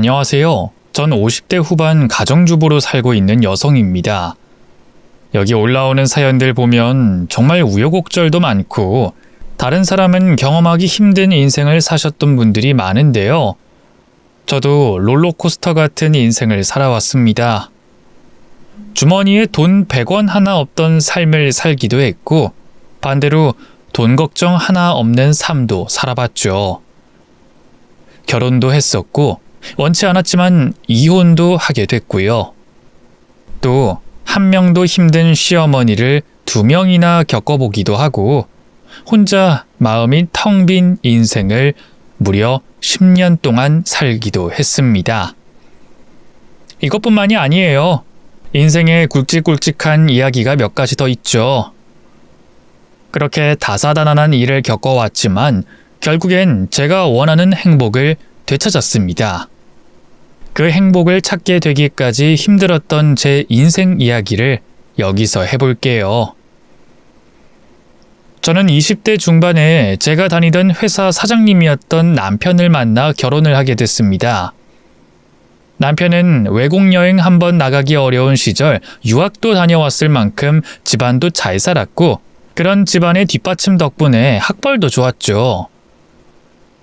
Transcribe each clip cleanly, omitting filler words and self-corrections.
안녕하세요. 전 50대 후반 가정주부로 살고 있는 여성입니다. 여기 올라오는 사연들 보면 정말 우여곡절도 많고 다른 사람은 경험하기 힘든 인생을 사셨던 분들이 많은데요. 저도 롤러코스터 같은 인생을 살아왔습니다. 주머니에 돈 100원 하나 없던 삶을 살기도 했고 반대로 돈 걱정 하나 없는 삶도 살아봤죠. 결혼도 했었고 원치 않았지만 이혼도 하게 됐고요. 또 한 명도 힘든 시어머니를 2명이나 겪어보기도 하고 혼자 마음이 텅 빈 인생을 무려 10년 동안 살기도 했습니다. 이것뿐만이 아니에요. 인생에 굵직굵직한 이야기가 몇 가지 더 있죠. 그렇게 다사다난한 일을 겪어왔지만 결국엔 제가 원하는 행복을 되찾았습니다. 그 행복을 찾게 되기까지 힘들었던 제 인생 이야기를 여기서 해볼게요. 저는 20대 중반에 제가 다니던 회사 사장님이었던 남편을 만나 결혼을 하게 됐습니다. 남편은 외국 여행 한번 나가기 어려운 시절 유학도 다녀왔을 만큼 집안도 잘 살았고 그런 집안의 뒷받침 덕분에 학벌도 좋았죠.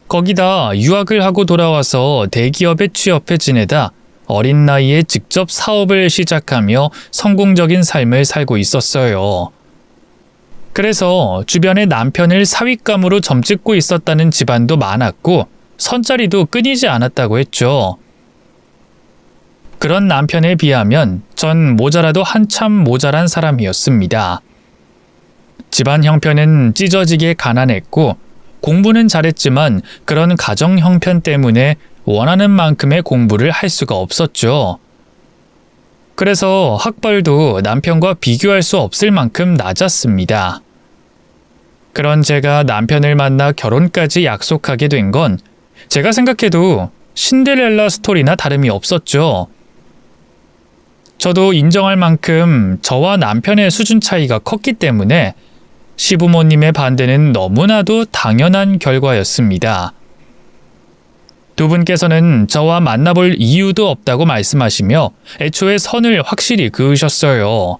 거기다 유학을 하고 돌아와서 대기업에 취업해 지내다 어린 나이에 직접 사업을 시작하며 성공적인 삶을 살고 있었어요. 그래서 주변에 남편을 사윗감으로 점찍고 있었다는 집안도 많았고 선자리도 끊이지 않았다고 했죠. 그런 남편에 비하면 전 모자라도 한참 모자란 사람이었습니다. 집안 형편은 찢어지게 가난했고 공부는 잘했지만 그런 가정 형편 때문에 원하는 만큼의 공부를 할 수가 없었죠. 그래서 학벌도 남편과 비교할 수 없을 만큼 낮았습니다. 그런 제가 남편을 만나 결혼까지 약속하게 된 건 제가 생각해도 신데렐라 스토리나 다름이 없었죠. 저도 인정할 만큼 저와 남편의 수준 차이가 컸기 때문에 시부모님의 반대는 너무나도 당연한 결과였습니다. 두 분께서는 저와 만나볼 이유도 없다고 말씀하시며 애초에 선을 확실히 그으셨어요.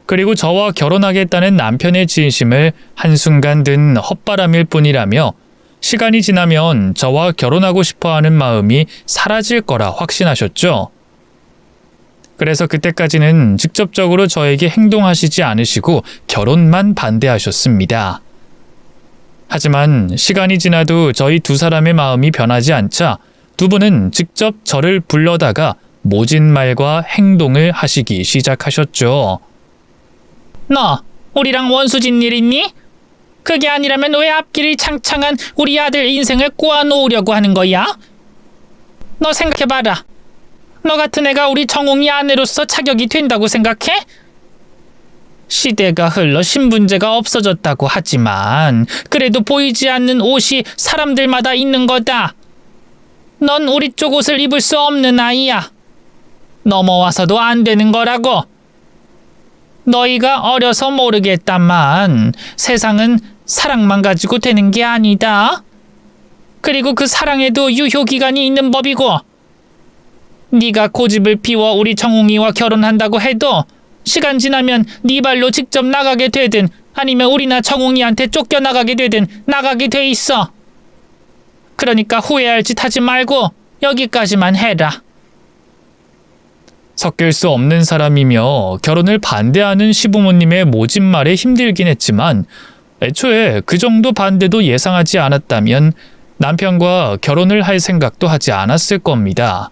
그리고 저와 결혼하겠다는 남편의 진심을 한순간 든 헛바람일 뿐이라며 시간이 지나면 저와 결혼하고 싶어하는 마음이 사라질 거라 확신하셨죠. 그래서 그때까지는 직접적으로 저에게 행동하시지 않으시고 결혼만 반대하셨습니다. 하지만 시간이 지나도 저희 두 사람의 마음이 변하지 않자 두 분은 직접 저를 불러다가 모진 말과 행동을 하시기 시작하셨죠. 너 우리랑 원수진 일 있니? 그게 아니라면 왜 앞길이 창창한 우리 아들 인생을 꼬아놓으려고 하는 거야? 너 생각해봐라. 너 같은 애가 우리 정웅이 아내로서 자격이 된다고 생각해? 시대가 흘러 신분제가 없어졌다고 하지만 그래도 보이지 않는 옷이 사람들마다 있는 거다. 넌 우리 쪽 옷을 입을 수 없는 아이야. 넘어와서도 안 되는 거라고. 너희가 어려서 모르겠다만 세상은 사랑만 가지고 되는 게 아니다. 그리고 그 사랑에도 유효기간이 있는 법이고 네가 고집을 피워 우리 정웅이와 결혼한다고 해도 시간 지나면 네 발로 직접 나가게 되든 아니면 우리나 정웅이한테 쫓겨나가게 되든 나가게 돼 있어. 그러니까 후회할 짓 하지 말고 여기까지만 해라. 섞일 수 없는 사람이며 결혼을 반대하는 시부모님의 모진 말에 힘들긴 했지만 애초에 그 정도 반대도 예상하지 않았다면 남편과 결혼을 할 생각도 하지 않았을 겁니다.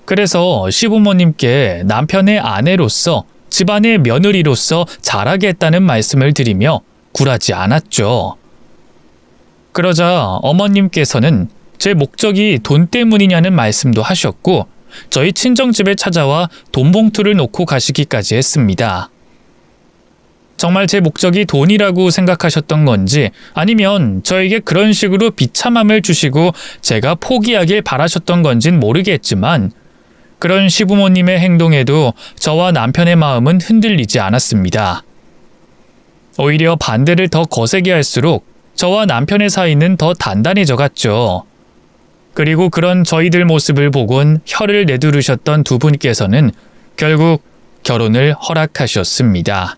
그래서 시부모님께 남편의 아내로서 집안의 며느리로서 잘하겠다는 말씀을 드리며 굴하지 않았죠. 그러자 어머님께서는 제 목적이 돈 때문이냐는 말씀도 하셨고 저희 친정집에 찾아와 돈 봉투를 놓고 가시기까지 했습니다. 정말 제 목적이 돈이라고 생각하셨던 건지 아니면 저에게 그런 식으로 비참함을 주시고 제가 포기하길 바라셨던 건진 모르겠지만 그런 시부모님의 행동에도 저와 남편의 마음은 흔들리지 않았습니다. 오히려 반대를 더 거세게 할수록 저와 남편의 사이는 더 단단해져 갔죠. 그리고 그런 저희들 모습을 보곤 혀를 내두르셨던 두 분께서는 결국 결혼을 허락하셨습니다.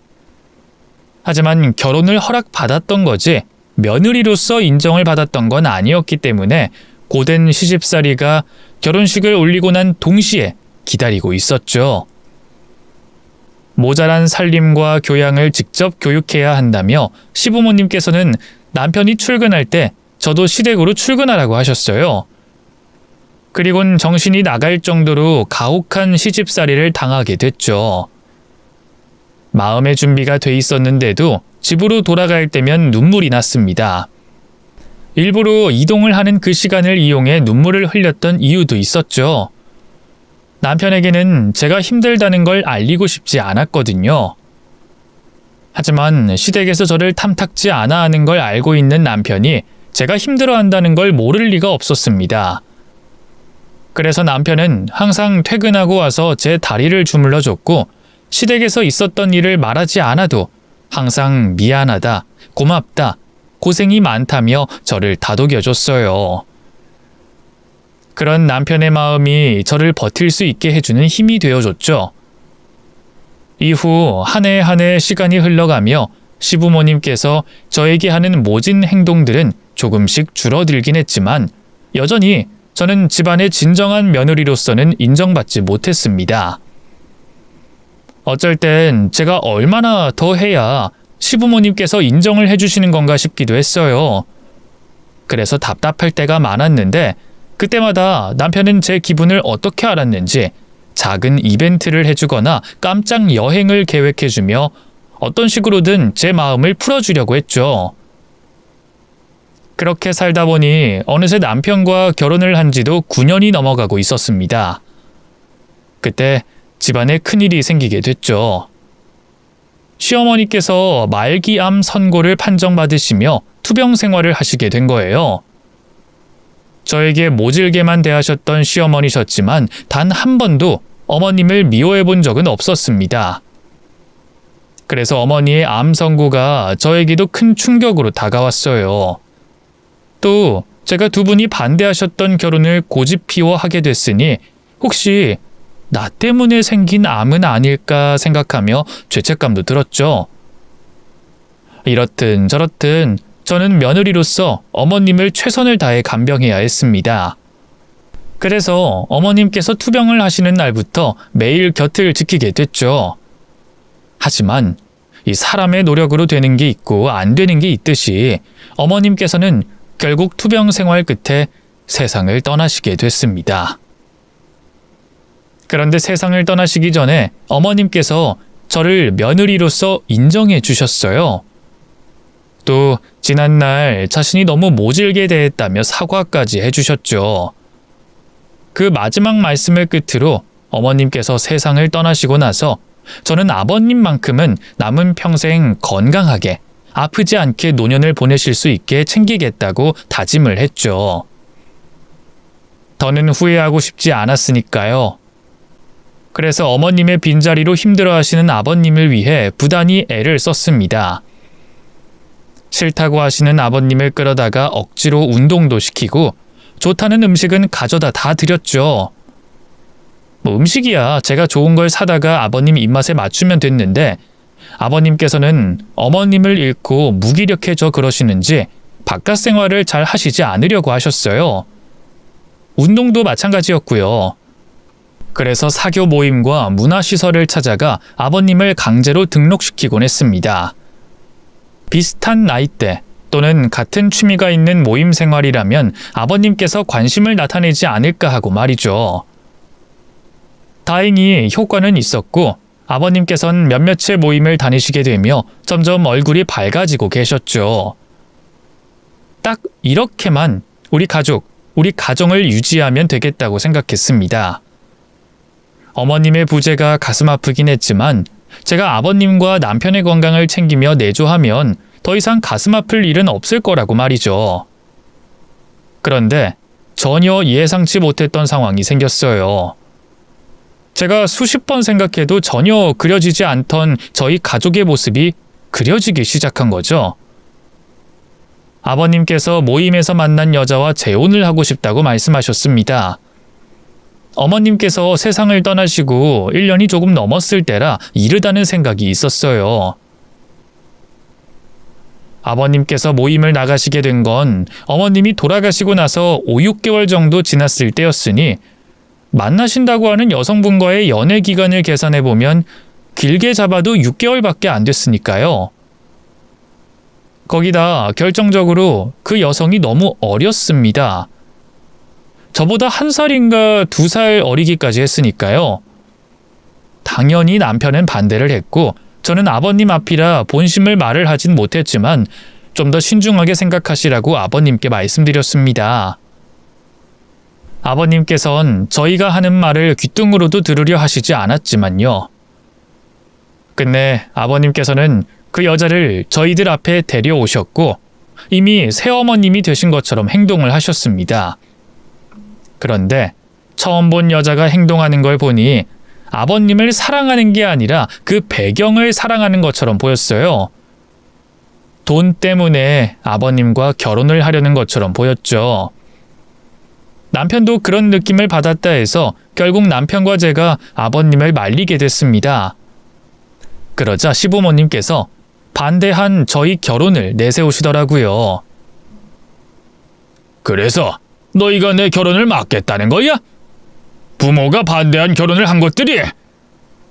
하지만 결혼을 허락받았던 거지 며느리로서 인정을 받았던 건 아니었기 때문에 고된 시집살이가 결혼식을 올리고 난 동시에 기다리고 있었죠. 모자란 살림과 교양을 직접 교육해야 한다며 시부모님께서는 남편이 출근할 때 저도 시댁으로 출근하라고 하셨어요. 그리곤 정신이 나갈 정도로 가혹한 시집살이를 당하게 됐죠. 마음의 준비가 돼 있었는데도 집으로 돌아갈 때면 눈물이 났습니다. 일부러 이동을 하는 그 시간을 이용해 눈물을 흘렸던 이유도 있었죠. 남편에게는 제가 힘들다는 걸 알리고 싶지 않았거든요. 하지만 시댁에서 저를 탐탁지 않아 하는 걸 알고 있는 남편이 제가 힘들어한다는 걸 모를 리가 없었습니다. 그래서 남편은 항상 퇴근하고 와서 제 다리를 주물러 줬고 시댁에서 있었던 일을 말하지 않아도 항상 미안하다, 고맙다, 고생이 많다며 저를 다독여줬어요. 그런 남편의 마음이 저를 버틸 수 있게 해주는 힘이 되어줬죠. 이후 한 해 한 해 시간이 흘러가며 시부모님께서 저에게 하는 모진 행동들은 조금씩 줄어들긴 했지만 여전히 저는 집안의 진정한 며느리로서는 인정받지 못했습니다. 어쩔 땐 제가 얼마나 더 해야 시부모님께서 인정을 해주시는 건가 싶기도 했어요. 그래서 답답할 때가 많았는데 그때마다 남편은 제 기분을 어떻게 알았는지 작은 이벤트를 해주거나 깜짝 여행을 계획해주며 어떤 식으로든 제 마음을 풀어주려고 했죠. 그렇게 살다 보니 어느새 남편과 결혼을 한 지도 9년이 넘어가고 있었습니다. 그때 집안에 큰일이 생기게 됐죠. 시어머니께서 말기암 선고를 판정받으시며 투병 생활을 하시게 된 거예요. 저에게 모질게만 대하셨던 시어머니셨지만 단 한 번도 어머님을 미워해 본 적은 없었습니다. 그래서 어머니의 암 선고가 저에게도 큰 충격으로 다가왔어요. 또 제가 두 분이 반대하셨던 결혼을 고집피워 하게 됐으니 혹시 나 때문에 생긴 암은 아닐까 생각하며 죄책감도 들었죠. 이렇든 저렇든 저는 며느리로서 어머님을 최선을 다해 간병해야 했습니다. 그래서 어머님께서 투병을 하시는 날부터 매일 곁을 지키게 됐죠. 하지만 이 사람의 노력으로 되는 게 있고 안 되는 게 있듯이 어머님께서는 결국 투병 생활 끝에 세상을 떠나시게 됐습니다. 그런데 세상을 떠나시기 전에 어머님께서 저를 며느리로서 인정해 주셨어요. 또 지난날 자신이 너무 모질게 대했다며 사과까지 해주셨죠. 그 마지막 말씀을 끝으로 어머님께서 세상을 떠나시고 나서 저는 아버님만큼은 남은 평생 건강하게 아프지 않게 노년을 보내실 수 있게 챙기겠다고 다짐을 했죠. 더는 후회하고 싶지 않았으니까요. 그래서 어머님의 빈자리로 힘들어하시는 아버님을 위해 부단히 애를 썼습니다. 싫다고 하시는 아버님을 끌어다가 억지로 운동도 시키고 좋다는 음식은 가져다 다 드렸죠. 음식이야 제가 좋은 걸 사다가 아버님 입맛에 맞추면 됐는데 아버님께서는 어머님을 잃고 무기력해져 그러시는지 바깥 생활을 잘 하시지 않으려고 하셨어요. 운동도 마찬가지였고요. 그래서 사교 모임과 문화시설을 찾아가 아버님을 강제로 등록시키곤 했습니다. 비슷한 나이대 또는 같은 취미가 있는 모임 생활이라면 아버님께서 관심을 나타내지 않을까 하고 말이죠. 다행히 효과는 있었고 아버님께서는 몇몇의 모임을 다니시게 되며 점점 얼굴이 밝아지고 계셨죠. 딱 이렇게만 우리 가정을 유지하면 되겠다고 생각했습니다. 어머님의 부재가 가슴 아프긴 했지만 제가 아버님과 남편의 건강을 챙기며 내조하면 더 이상 가슴 아플 일은 없을 거라고 말이죠. 그런데 전혀 예상치 못했던 상황이 생겼어요. 제가 수십 번 생각해도 전혀 그려지지 않던 저희 가족의 모습이 그려지기 시작한 거죠. 아버님께서 모임에서 만난 여자와 재혼을 하고 싶다고 말씀하셨습니다. 어머님께서 세상을 떠나시고 1년이 조금 넘었을 때라 이르다는 생각이 있었어요. 아버님께서 모임을 나가시게 된 건 어머님이 돌아가시고 나서 5, 6개월 정도 지났을 때였으니 만나신다고 하는 여성분과의 연애 기간을 계산해 보면 길게 잡아도 6개월밖에 안 됐으니까요. 거기다 결정적으로 그 여성이 너무 어렸습니다. 저보다 1살인가 2살 어리기까지 했으니까요. 당연히 남편은 반대를 했고 저는 아버님 앞이라 본심을 말을 하진 못했지만 좀 더 신중하게 생각하시라고 아버님께 말씀드렸습니다. 아버님께선 저희가 하는 말을 귓등으로도 들으려 하시지 않았지만요. 끝내 아버님께서는 그 여자를 저희들 앞에 데려오셨고 이미 새어머님이 되신 것처럼 행동을 하셨습니다. 그런데 처음 본 여자가 행동하는 걸 보니 아버님을 사랑하는 게 아니라 그 배경을 사랑하는 것처럼 보였어요. 돈 때문에 아버님과 결혼을 하려는 것처럼 보였죠. 남편도 그런 느낌을 받았다 해서 결국 남편과 제가 아버님을 말리게 됐습니다. 그러자 시부모님께서 반대한 저희 결혼을 내세우시더라고요. 그래서 너희가 내 결혼을 막겠다는 거야? 부모가 반대한 결혼을 한 것들이.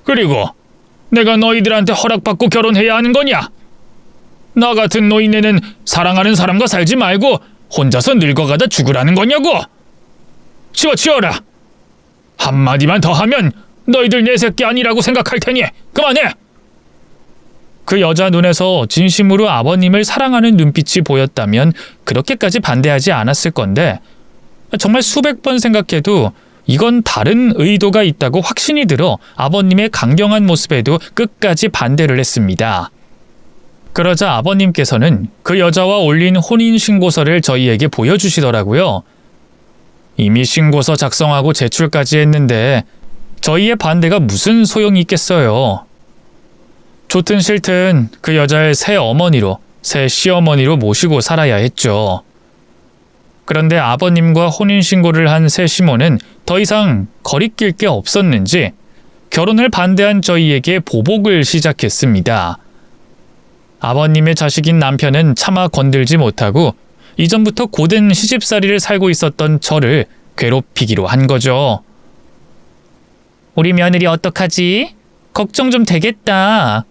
그리고 내가 너희들한테 허락받고 결혼해야 하는 거냐? 나 같은 노인네는 사랑하는 사람과 살지 말고 혼자서 늙어가다 죽으라는 거냐고? 치워라. 한마디만 더 하면 너희들 내 새끼 아니라고 생각할 테니 그만해. 그 여자 눈에서 진심으로 아버님을 사랑하는 눈빛이 보였다면 그렇게까지 반대하지 않았을 건데 정말 수백 번 생각해도 이건 다른 의도가 있다고 확신이 들어 아버님의 강경한 모습에도 끝까지 반대를 했습니다. 그러자 아버님께서는 그 여자와 올린 혼인신고서를 저희에게 보여주시더라고요. 이미 신고서 작성하고 제출까지 했는데 저희의 반대가 무슨 소용이 있겠어요. 좋든 싫든 그 여자의 새 어머니로, 새 시어머니로 모시고 살아야 했죠. 그런데 아버님과 혼인신고를 한 새 시모는 더 이상 거리낄 게 없었는지 결혼을 반대한 저희에게 보복을 시작했습니다. 아버님의 자식인 남편은 차마 건들지 못하고 이전부터 고된 시집살이를 살고 있었던 저를 괴롭히기로 한 거죠. 우리 며느리 어떡하지? 걱정 좀 되겠다.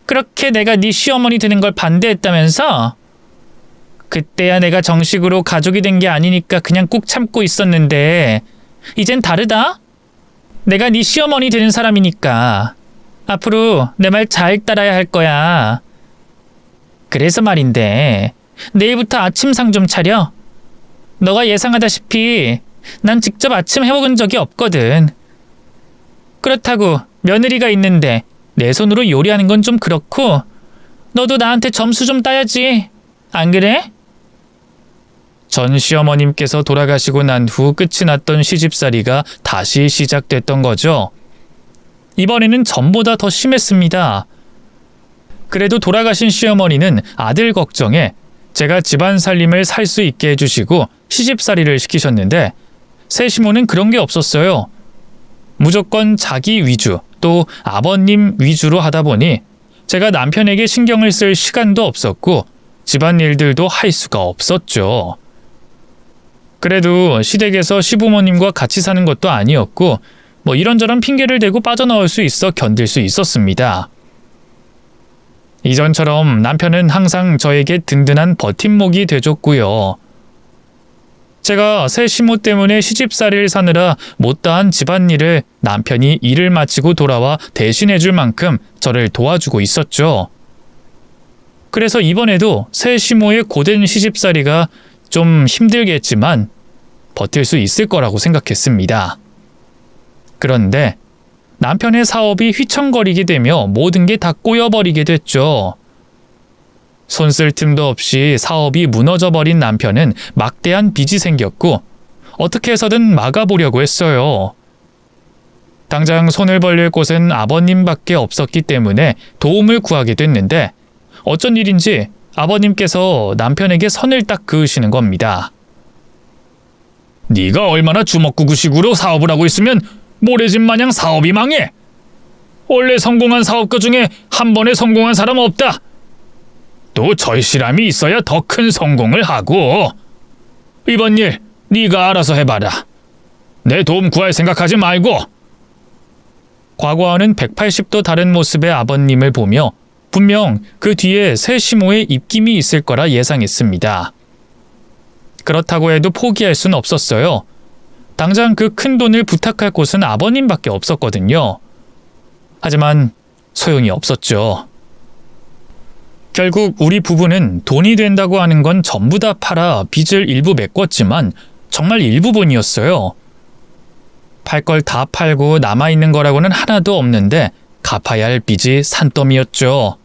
그렇게 내가 네 시어머니 되는 걸 반대했다면서? 그때야 내가 정식으로 가족이 된 게 아니니까 그냥 꾹 참고 있었는데 이젠 다르다? 내가 네 시어머니 되는 사람이니까 앞으로 내 말 잘 따라야 할 거야. 그래서 말인데 내일부터 아침상 좀 차려. 너가 예상하다시피 난 직접 아침 해먹은 적이 없거든. 그렇다고 며느리가 있는데 내 손으로 요리하는 건 좀 그렇고 너도 나한테 점수 좀 따야지. 안 그래? 전 시어머님께서 돌아가시고 난 후 끝이 났던 시집살이가 다시 시작됐던 거죠. 이번에는 전보다 더 심했습니다. 그래도 돌아가신 시어머니는 아들 걱정에 제가 집안 살림을 살 수 있게 해주시고 시집살이를 시키셨는데 새 시모는 그런 게 없었어요. 무조건 자기 위주 또 아버님 위주로 하다 보니 제가 남편에게 신경을 쓸 시간도 없었고 집안일들도 할 수가 없었죠. 그래도 시댁에서 시부모님과 같이 사는 것도 아니었고 이런저런 핑계를 대고 빠져나올 수 있어 견딜 수 있었습니다. 이전처럼 남편은 항상 저에게 든든한 버팀목이 돼줬고요. 제가 새 시모 때문에 시집살이를 사느라 못다한 집안일을 남편이 일을 마치고 돌아와 대신해줄 만큼 저를 도와주고 있었죠. 그래서 이번에도 새 시모의 고된 시집살이가 좀 힘들겠지만 버틸 수 있을 거라고 생각했습니다. 그런데 남편의 사업이 휘청거리게 되며 모든 게 다 꼬여버리게 됐죠. 손 쓸 틈도 없이 사업이 무너져버린 남편은 막대한 빚이 생겼고 어떻게 해서든 막아보려고 했어요. 당장 손을 벌릴 곳은 아버님밖에 없었기 때문에 도움을 구하게 됐는데 어쩐 일인지 아버님께서 남편에게 선을 딱 그으시는 겁니다. 네가 얼마나 주먹구구식으로 사업을 하고 있으면 모래집 마냥 사업이 망해. 원래 성공한 사업가 중에 한 번에 성공한 사람 없다. 또 절실함이 있어야 더 큰 성공을 하고. 이번 일 네가 알아서 해봐라. 내 도움 구할 생각하지 말고. 과거와는 180도 다른 모습의 아버님을 보며 분명 그 뒤에 새 시모의 입김이 있을 거라 예상했습니다. 그렇다고 해도 포기할 순 없었어요. 당장 그 큰 돈을 부탁할 곳은 아버님밖에 없었거든요. 하지만 소용이 없었죠. 결국 우리 부부는 돈이 된다고 하는 건 전부 다 팔아 빚을 일부 메꿨지만 정말 일부분이었어요. 팔 걸 다 팔고 남아있는 거라고는 하나도 없는데 갚아야 할 빚이 산더미였죠.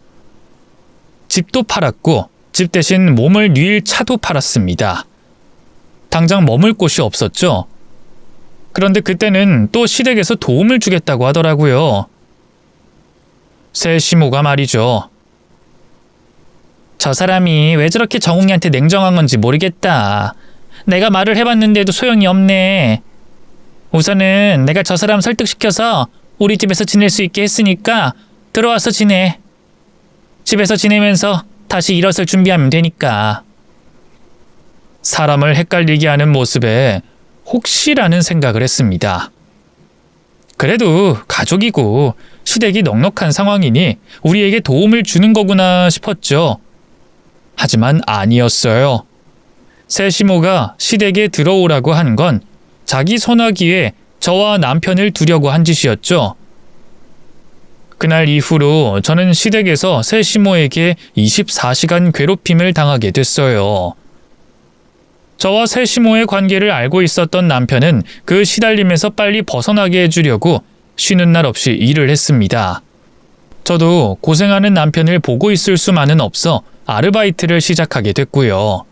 집도 팔았고 집 대신 몸을 뉘일 차도 팔았습니다. 당장 머물 곳이 없었죠. 그런데 그때는 또 시댁에서 도움을 주겠다고 하더라고요. 새 시모가 말이죠. 저 사람이 왜 저렇게 정웅이한테 냉정한 건지 모르겠다. 내가 말을 해봤는데도 소용이 없네. 우선은 내가 저 사람 설득시켜서 우리 집에서 지낼 수 있게 했으니까 들어와서 지내. 집에서 지내면서 다시 일어설 준비하면 되니까. 사람을 헷갈리게 하는 모습에 혹시라는 생각을 했습니다. 그래도 가족이고 시댁이 넉넉한 상황이니 우리에게 도움을 주는 거구나 싶었죠. 하지만 아니었어요. 새 시모가 시댁에 들어오라고 한 건 자기 손아귀에 저와 남편을 두려고 한 짓이었죠. 그날 이후로 저는 시댁에서 새 시모에게 24시간 괴롭힘을 당하게 됐어요. 저와 새 시모의 관계를 알고 있었던 남편은 그 시달림에서 빨리 벗어나게 해주려고 쉬는 날 없이 일을 했습니다. 저도 고생하는 남편을 보고 있을 수만은 없어 아르바이트를 시작하게 됐고요.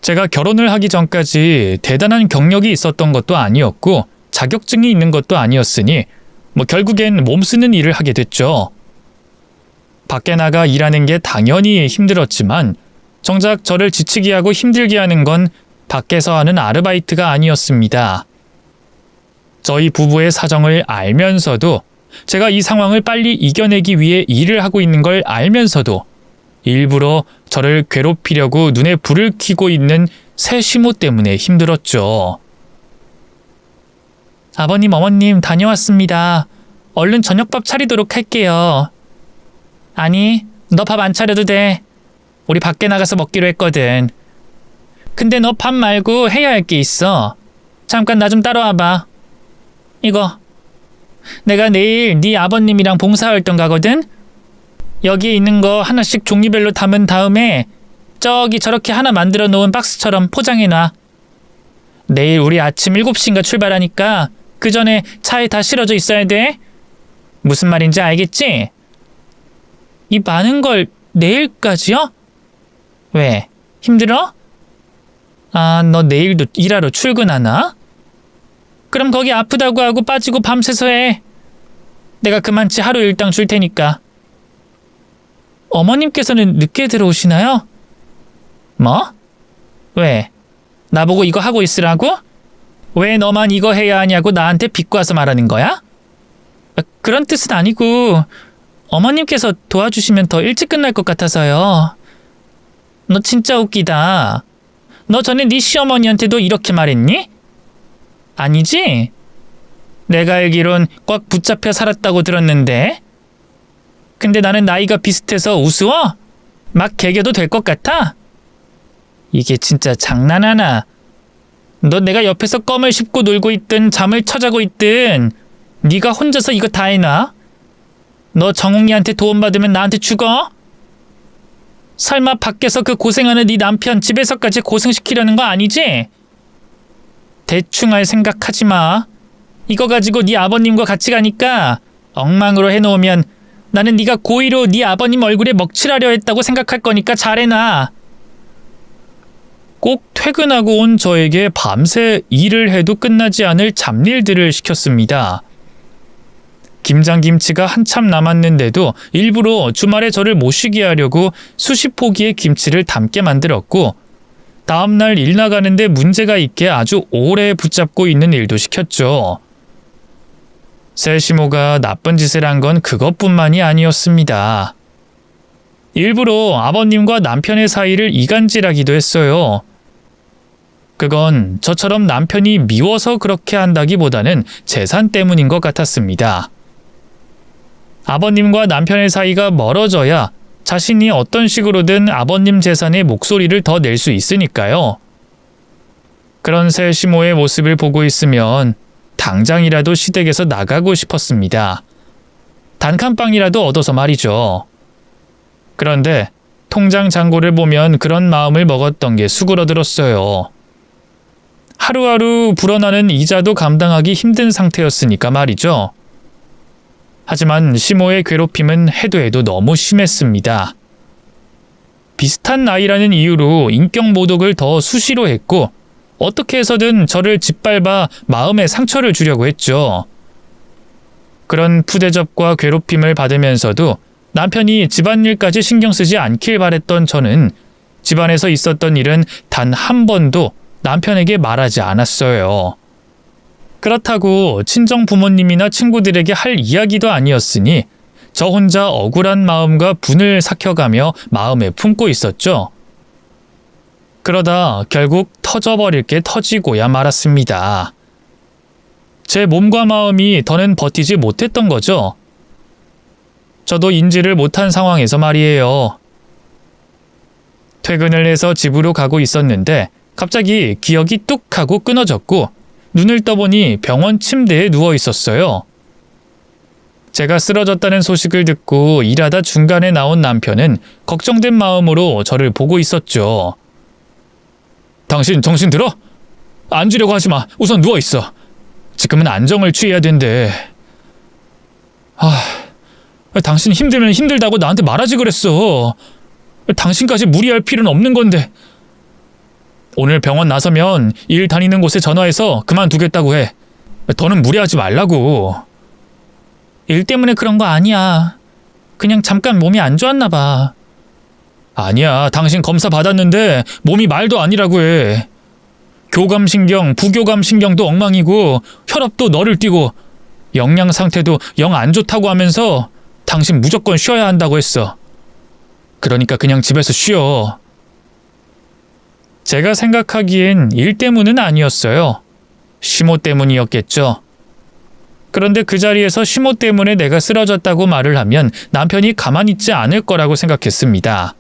제가 결혼을 하기 전까지 대단한 경력이 있었던 것도 아니었고 자격증이 있는 것도 아니었으니 결국엔 몸 쓰는 일을 하게 됐죠. 밖에 나가 일하는 게 당연히 힘들었지만 정작 저를 지치게 하고 힘들게 하는 건 밖에서 하는 아르바이트가 아니었습니다. 저희 부부의 사정을 알면서도 제가 이 상황을 빨리 이겨내기 위해 일을 하고 있는 걸 알면서도 일부러 저를 괴롭히려고 눈에 불을 켜고 있는 새 시모 때문에 힘들었죠. 아버님, 어머님 다녀왔습니다. 얼른 저녁밥 차리도록 할게요. 아니, 너 밥 안 차려도 돼. 우리 밖에 나가서 먹기로 했거든. 근데 너 밥 말고 해야 할 게 있어. 잠깐 나 좀 따라와봐. 이거. 내가 내일 네 아버님이랑 봉사활동 가거든? 여기에 있는 거 하나씩 종류별로 담은 다음에 저기 저렇게 하나 만들어 놓은 박스처럼 포장해놔. 내일 우리 아침 7시인가 출발하니까 그 전에 차에 다 실어져 있어야 돼. 무슨 말인지 알겠지? 이 많은 걸 내일까지요? 왜? 힘들어? 아, 너 내일도 일하러 출근하나? 그럼 거기 아프다고 하고 빠지고 밤새서 해. 내가 그만치 하루 일당 줄 테니까. 어머님께서는 늦게 들어오시나요? 뭐? 왜? 나보고 이거 하고 있으라고? 왜 너만 이거 해야 하냐고 나한테 비꼬아서 말하는 거야? 그런 뜻은 아니고 어머님께서 도와주시면 더 일찍 끝날 것 같아서요. 너 진짜 웃기다. 너 전에 네 시어머니한테도 이렇게 말했니? 아니지? 내가 알기론 꽉 붙잡혀 살았다고 들었는데. 근데 나는 나이가 비슷해서 우스워? 막 개겨도 될 것 같아? 이게 진짜 장난하나? 너 내가 옆에서 껌을 씹고 놀고 있든 잠을 쳐자고 있든 네가 혼자서 이거 다 해놔? 너 정웅이한테 도움받으면 나한테 죽어? 설마 밖에서 그 고생하는 네 남편 집에서까지 고생시키려는 거 아니지? 대충 할 생각하지 마. 이거 가지고 네 아버님과 같이 가니까 엉망으로 해놓으면 나는 네가 고의로 네 아버님 얼굴에 먹칠하려 했다고 생각할 거니까 잘해놔. 꼭 퇴근하고 온 저에게 밤새 일을 해도 끝나지 않을 잡일들을 시켰습니다. 김장김치가 한참 남았는데도 일부러 주말에 저를 못 쉬게 하려고 수십 포기의 김치를 담게 만들었고, 다음날 일 나가는데 문제가 있게 아주 오래 붙잡고 있는 일도 시켰죠. 셀시모가 나쁜 짓을 한 건 그것뿐만이 아니었습니다. 일부러 아버님과 남편의 사이를 이간질하기도 했어요. 그건 저처럼 남편이 미워서 그렇게 한다기보다는 재산 때문인 것 같았습니다. 아버님과 남편의 사이가 멀어져야 자신이 어떤 식으로든 아버님 재산의 목소리를 더 낼 수 있으니까요. 그런 셀시모의 모습을 보고 있으면 당장이라도 시댁에서 나가고 싶었습니다. 단칸방이라도 얻어서 말이죠. 그런데 통장 잔고를 보면 그런 마음을 먹었던 게 수그러들었어요. 하루하루 불어나는 이자도 감당하기 힘든 상태였으니까 말이죠. 하지만 시모의 괴롭힘은 해도 해도 너무 심했습니다. 비슷한 나이라는 이유로 인격 모독을 더 수시로 했고, 어떻게 해서든 저를 짓밟아 마음에 상처를 주려고 했죠. 그런 푸대접과 괴롭힘을 받으면서도 남편이 집안일까지 신경 쓰지 않길 바랬던 저는 집안에서 있었던 일은 단 한 번도 남편에게 말하지 않았어요. 그렇다고 친정 부모님이나 친구들에게 할 이야기도 아니었으니 저 혼자 억울한 마음과 분을 삭혀가며 마음에 품고 있었죠. 그러다 결국 터져버릴 게 터지고야 말았습니다. 제 몸과 마음이 더는 버티지 못했던 거죠. 저도 인지를 못한 상황에서 말이에요. 퇴근을 해서 집으로 가고 있었는데 갑자기 기억이 뚝 하고 끊어졌고, 눈을 떠보니 병원 침대에 누워 있었어요. 제가 쓰러졌다는 소식을 듣고 일하다 중간에 나온 남편은 걱정된 마음으로 저를 보고 있었죠. 당신 정신 들어? 앉으려고 하지 마. 우선 누워 있어. 지금은 안정을 취해야 된대. 당신 힘들면 힘들다고 나한테 말하지 그랬어. 당신까지 무리할 필요는 없는 건데. 오늘 병원 나서면 일 다니는 곳에 전화해서 그만두겠다고 해. 더는 무리하지 말라고. 일 때문에 그런 거 아니야. 그냥 잠깐 몸이 안 좋았나 봐. 아니야. 당신 검사 받았는데 몸이 말도 아니라고 해. 교감신경, 부교감신경도 엉망이고 혈압도 너를 뛰고 영양 상태도 영 안 좋다고 하면서 당신 무조건 쉬어야 한다고 했어. 그러니까 그냥 집에서 쉬어. 제가 생각하기엔 일 때문은 아니었어요. 시모 때문이었겠죠. 그런데 그 자리에서 시모 때문에 내가 쓰러졌다고 말을 하면 남편이 가만히 있지 않을 거라고 생각했습니다.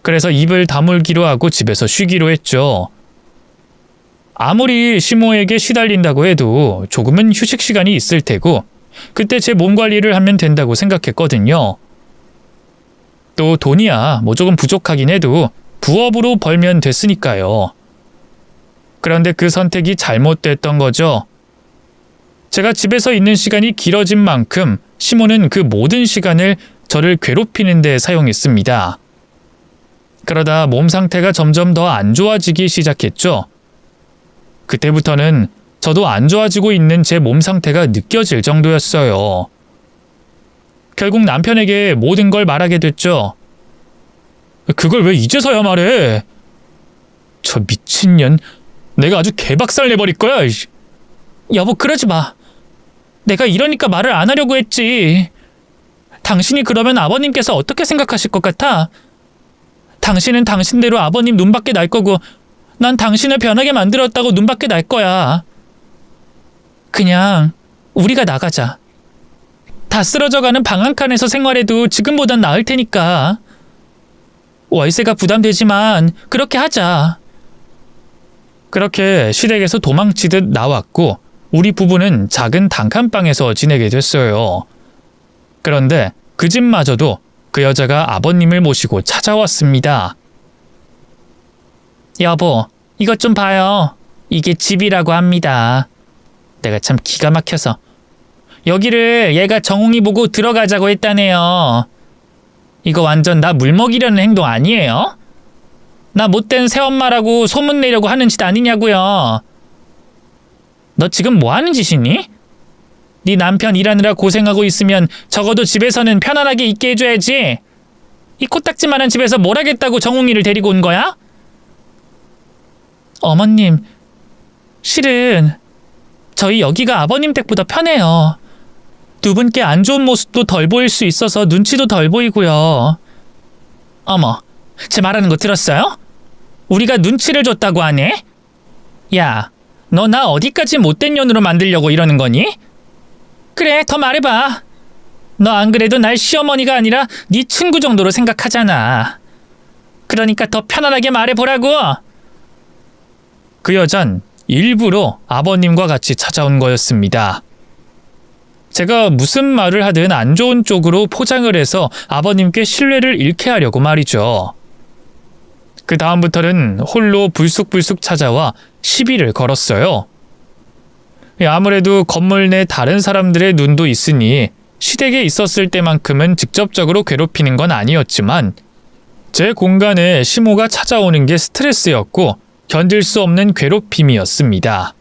그래서 입을 다물기로 하고 집에서 쉬기로 했죠. 아무리 시모에게 시달린다고 해도 조금은 휴식 시간이 있을 테고 그때 제 몸 관리를 하면 된다고 생각했거든요. 또 돈이야 뭐 조금 부족하긴 해도 부업으로 벌면 됐으니까요. 그런데 그 선택이 잘못됐던 거죠. 제가 집에서 있는 시간이 길어진 만큼 시모는 그 모든 시간을 저를 괴롭히는 데 사용했습니다. 그러다 몸 상태가 점점 더 안 좋아지기 시작했죠. 그때부터는 저도 안 좋아지고 있는 제 몸 상태가 느껴질 정도였어요. 결국 남편에게 모든 걸 말하게 됐죠. 그걸 왜 이제서야 말해? 저 미친년, 내가 아주 개박살 내버릴 거야. 여보, 그러지 마. 내가 이러니까 말을 안 하려고 했지. 당신이 그러면 아버님께서 어떻게 생각하실 것 같아? 당신은 당신대로 아버님 눈밖에 날 거고 난 당신을 변하게 만들었다고 눈밖에 날 거야. 그냥 우리가 나가자. 다 쓰러져가는 방 한 칸에서 생활해도 지금보단 나을 테니까. 월세가 부담되지만 그렇게 하자. 그렇게 시댁에서 도망치듯 나왔고 우리 부부는 작은 단칸방에서 지내게 됐어요. 그런데 그 집마저도 그 여자가 아버님을 모시고 찾아왔습니다. 여보, 이것 좀 봐요. 이게 집이라고 합니다. 내가 참 기가 막혀서. 여기를 얘가 정웅이 보고 들어가자고 했다네요. 이거 완전 나 물먹이려는 행동 아니에요? 나 못된 새엄마라고 소문내려고 하는 짓 아니냐고요. 너 지금 뭐 하는 짓이니? 네 남편 일하느라 고생하고 있으면 적어도 집에서는 편안하게 있게 해줘야지. 이 코딱지만한 집에서 뭘 하겠다고 정웅이를 데리고 온 거야? 어머님, 실은 저희 여기가 아버님 댁보다 편해요. 두 분께 안 좋은 모습도 덜 보일 수 있어서 눈치도 덜 보이고요. 어머, 제 말하는 거 들었어요? 우리가 눈치를 줬다고 하네? 야, 너 나 어디까지 못된 년으로 만들려고 이러는 거니? 그래, 더 말해봐. 너 안 그래도 날 시어머니가 아니라 네 친구 정도로 생각하잖아. 그러니까 더 편안하게 말해보라고. 그 여잔 일부러 아버님과 같이 찾아온 거였습니다. 제가 무슨 말을 하든 안 좋은 쪽으로 포장을 해서 아버님께 신뢰를 잃게 하려고 말이죠. 그 다음부터는 홀로 불쑥불쑥 찾아와 시비를 걸었어요. 아무래도 건물 내 다른 사람들의 눈도 있으니 시댁에 있었을 때만큼은 직접적으로 괴롭히는 건 아니었지만 제 공간에 시모가 찾아오는 게 스트레스였고 견딜 수 없는 괴롭힘이었습니다.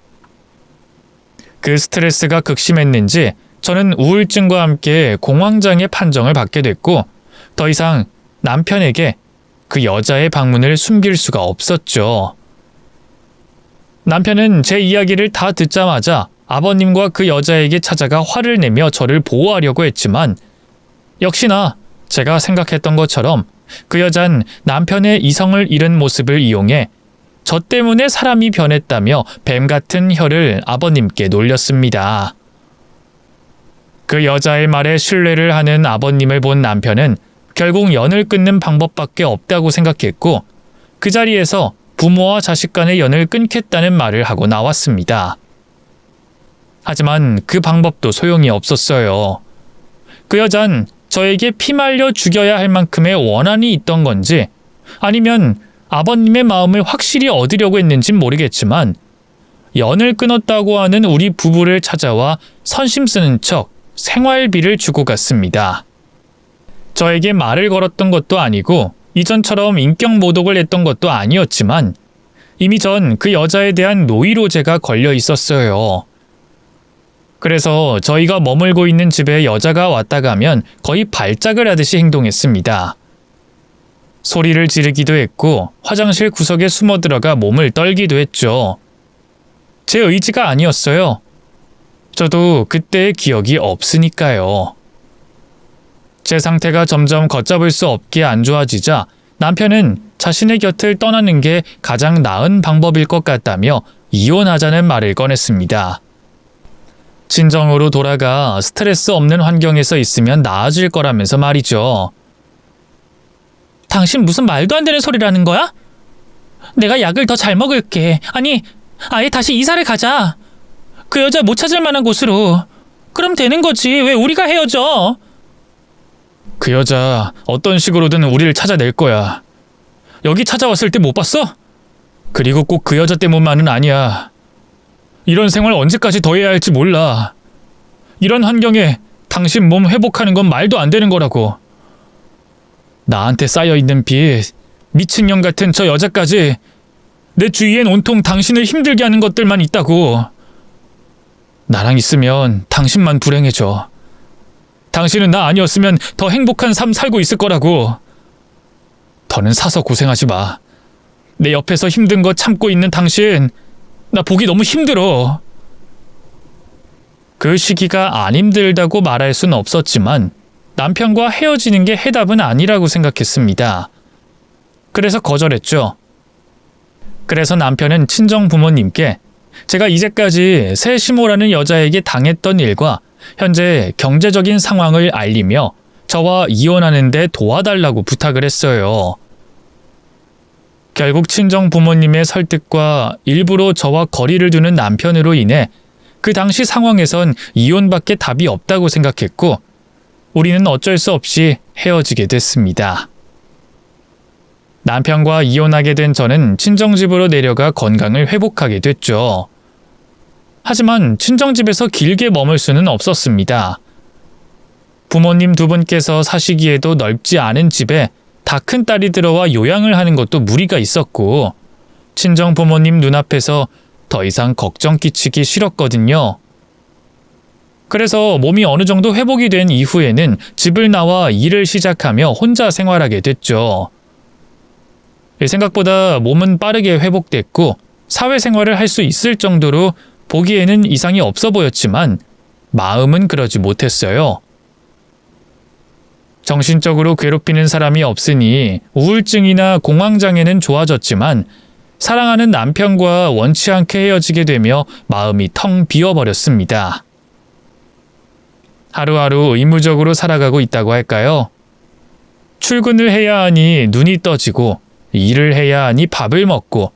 그 스트레스가 극심했는지 저는 우울증과 함께 공황장애 판정을 받게 됐고 더 이상 남편에게 그 여자의 방문을 숨길 수가 없었죠. 남편은 제 이야기를 다 듣자마자 아버님과 그 여자에게 찾아가 화를 내며 저를 보호하려고 했지만 역시나 제가 생각했던 것처럼 그 여잔 남편의 이성을 잃은 모습을 이용해 저 때문에 사람이 변했다며 뱀 같은 혀를 아버님께 놀렸습니다. 그 여자의 말에 신뢰를 하는 아버님을 본 남편은 결국 연을 끊는 방법밖에 없다고 생각했고 그 자리에서 부모와 자식 간의 연을 끊겠다는 말을 하고 나왔습니다. 하지만 그 방법도 소용이 없었어요. 그 여잔 저에게 피말려 죽여야 할 만큼의 원한이 있던 건지 아니면 아버님의 마음을 확실히 얻으려고 했는진 모르겠지만 연을 끊었다고 하는 우리 부부를 찾아와 선심 쓰는 척 생활비를 주고 갔습니다. 저에게 말을 걸었던 것도 아니고 이전처럼 인격 모독을 했던 것도 아니었지만 이미 전 그 여자에 대한 노이로제가 걸려 있었어요. 그래서 저희가 머물고 있는 집에 여자가 왔다 가면 거의 발작을 하듯이 행동했습니다. 소리를 지르기도 했고 화장실 구석에 숨어 들어가 몸을 떨기도 했죠. 제 의지가 아니었어요. 저도 그때의 기억이 없으니까요. 제 상태가 점점 걷잡을 수 없게 안 좋아지자 남편은 자신의 곁을 떠나는 게 가장 나은 방법일 것 같다며 이혼하자는 말을 꺼냈습니다. 친정으로 돌아가 스트레스 없는 환경에서 있으면 나아질 거라면서 말이죠. 당신 무슨 말도 안 되는 소리라는 거야? 내가 약을 더 잘 먹을게. 아니, 아예 다시 이사를 가자. 그 여자 못 찾을 만한 곳으로. 그럼 되는 거지. 왜 우리가 헤어져? 그 여자 어떤 식으로든 우리를 찾아낼 거야. 여기 찾아왔을 때 못 봤어? 그리고 꼭 그 여자 때문만은 아니야. 이런 생활 언제까지 더 해야 할지 몰라. 이런 환경에 당신 몸 회복하는 건 말도 안 되는 거라고. 나한테 쌓여있는 빚, 미친년 같은 저 여자까지 내 주위엔 온통 당신을 힘들게 하는 것들만 있다고. 나랑 있으면 당신만 불행해져. 당신은 나 아니었으면 더 행복한 삶 살고 있을 거라고. 더는 사서 고생하지 마. 내 옆에서 힘든 거 참고 있는 당신, 나 보기 너무 힘들어. 그 시기가 안 힘들다고 말할 순 없었지만 남편과 헤어지는 게 해답은 아니라고 생각했습니다. 그래서 거절했죠. 그래서 남편은 친정 부모님께 제가 이제까지 새 시모라는 여자에게 당했던 일과 현재 경제적인 상황을 알리며 저와 이혼하는 데 도와달라고 부탁을 했어요. 결국 친정 부모님의 설득과 일부러 저와 거리를 두는 남편으로 인해 그 당시 상황에선 이혼밖에 답이 없다고 생각했고 우리는 어쩔 수 없이 헤어지게 됐습니다. 남편과 이혼하게 된 저는 친정집으로 내려가 건강을 회복하게 됐죠. 하지만 친정집에서 길게 머물 수는 없었습니다. 부모님 두 분께서 사시기에도 넓지 않은 집에 다 큰 딸이 들어와 요양을 하는 것도 무리가 있었고 친정 부모님 눈앞에서 더 이상 걱정 끼치기 싫었거든요. 그래서 몸이 어느 정도 회복이 된 이후에는 집을 나와 일을 시작하며 혼자 생활하게 됐죠. 생각보다 몸은 빠르게 회복됐고 사회생활을 할 수 있을 정도로 보기에는 이상이 없어 보였지만 마음은 그러지 못했어요. 정신적으로 괴롭히는 사람이 없으니 우울증이나 공황장애는 좋아졌지만 사랑하는 남편과 원치 않게 헤어지게 되며 마음이 텅 비어버렸습니다. 하루하루 의무적으로 살아가고 있다고 할까요? 출근을 해야 하니 눈이 떠지고 일을 해야 하니 밥을 먹고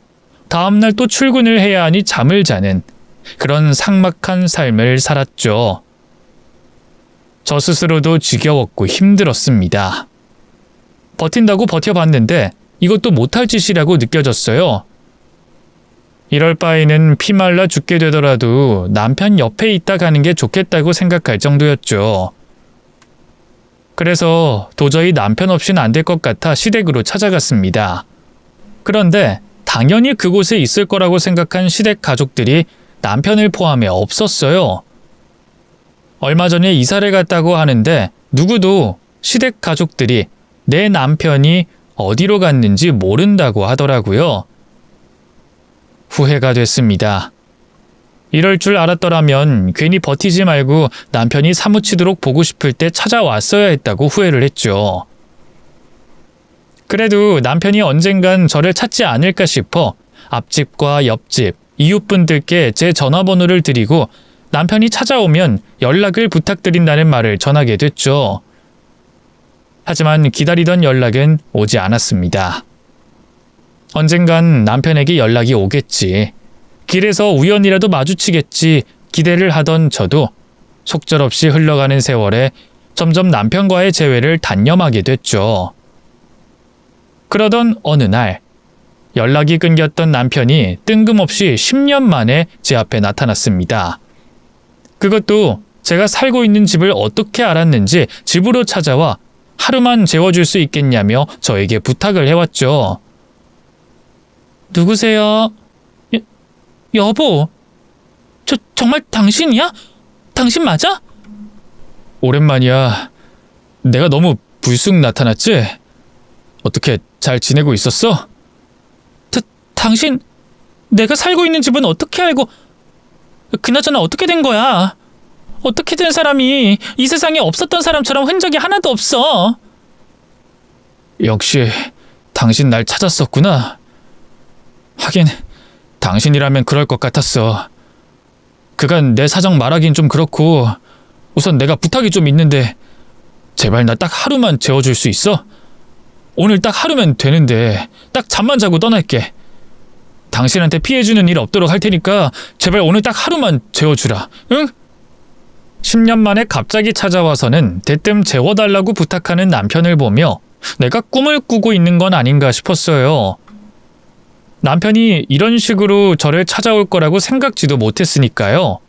다음날 또 출근을 해야 하니 잠을 자는 그런 삭막한 삶을 살았죠. 저 스스로도 지겨웠고 힘들었습니다. 버틴다고 버텨봤는데 이것도 못할 짓이라고 느껴졌어요. 이럴 바에는 피말라 죽게 되더라도 남편 옆에 있다 가는 게 좋겠다고 생각할 정도였죠. 그래서 도저히 남편 없이는 안 될 것 같아 시댁으로 찾아갔습니다. 그런데 당연히 그곳에 있을 거라고 생각한 시댁 가족들이 남편을 포함해 없었어요. 얼마 전에 이사를 갔다고 하는데 누구도 시댁 가족들이 내 남편이 어디로 갔는지 모른다고 하더라고요. 후회가 됐습니다. 이럴 줄 알았더라면 괜히 버티지 말고 남편이 사무치도록 보고 싶을 때 찾아왔어야 했다고 후회를 했죠. 그래도 남편이 언젠간 저를 찾지 않을까 싶어 앞집과 옆집, 이웃분들께 제 전화번호를 드리고 남편이 찾아오면 연락을 부탁드린다는 말을 전하게 됐죠. 하지만 기다리던 연락은 오지 않았습니다. 언젠간 남편에게 연락이 오겠지. 길에서 우연이라도 마주치겠지 기대를 하던 저도 속절없이 흘러가는 세월에 점점 남편과의 재회를 단념하게 됐죠. 그러던 어느 날 연락이 끊겼던 남편이 뜬금없이 10년 만에 제 앞에 나타났습니다. 그것도 제가 살고 있는 집을 어떻게 알았는지 집으로 찾아와 하루만 재워줄 수 있겠냐며 저에게 부탁을 해왔죠. 누구세요? 여보, 정말 당신이야? 당신 맞아? 오랜만이야. 내가 너무 불쑥 나타났지? 어떻게 잘 지내고 있었어? 당신, 내가 살고 있는 집은 어떻게 알고, 그나저나 어떻게 된 거야? 어떻게 된 사람이 이 세상에 없었던 사람처럼 흔적이 하나도 없어? 역시 당신 날 찾았었구나. 하긴 당신이라면 그럴 것 같았어. 그간 내 사정 말하긴 좀 그렇고 우선 내가 부탁이 좀 있는데 제발 나 딱 하루만 재워줄 수 있어? 오늘 딱 하루면 되는데 딱 잠만 자고 떠날게. 당신한테 피해주는 일 없도록 할 테니까 제발 오늘 딱 하루만 재워주라. 응? 10년 만에 갑자기 찾아와서는 대뜸 재워달라고 부탁하는 남편을 보며 내가 꿈을 꾸고 있는 건 아닌가 싶었어요. 남편이 이런 식으로 저를 찾아올 거라고 생각지도 못했으니까요.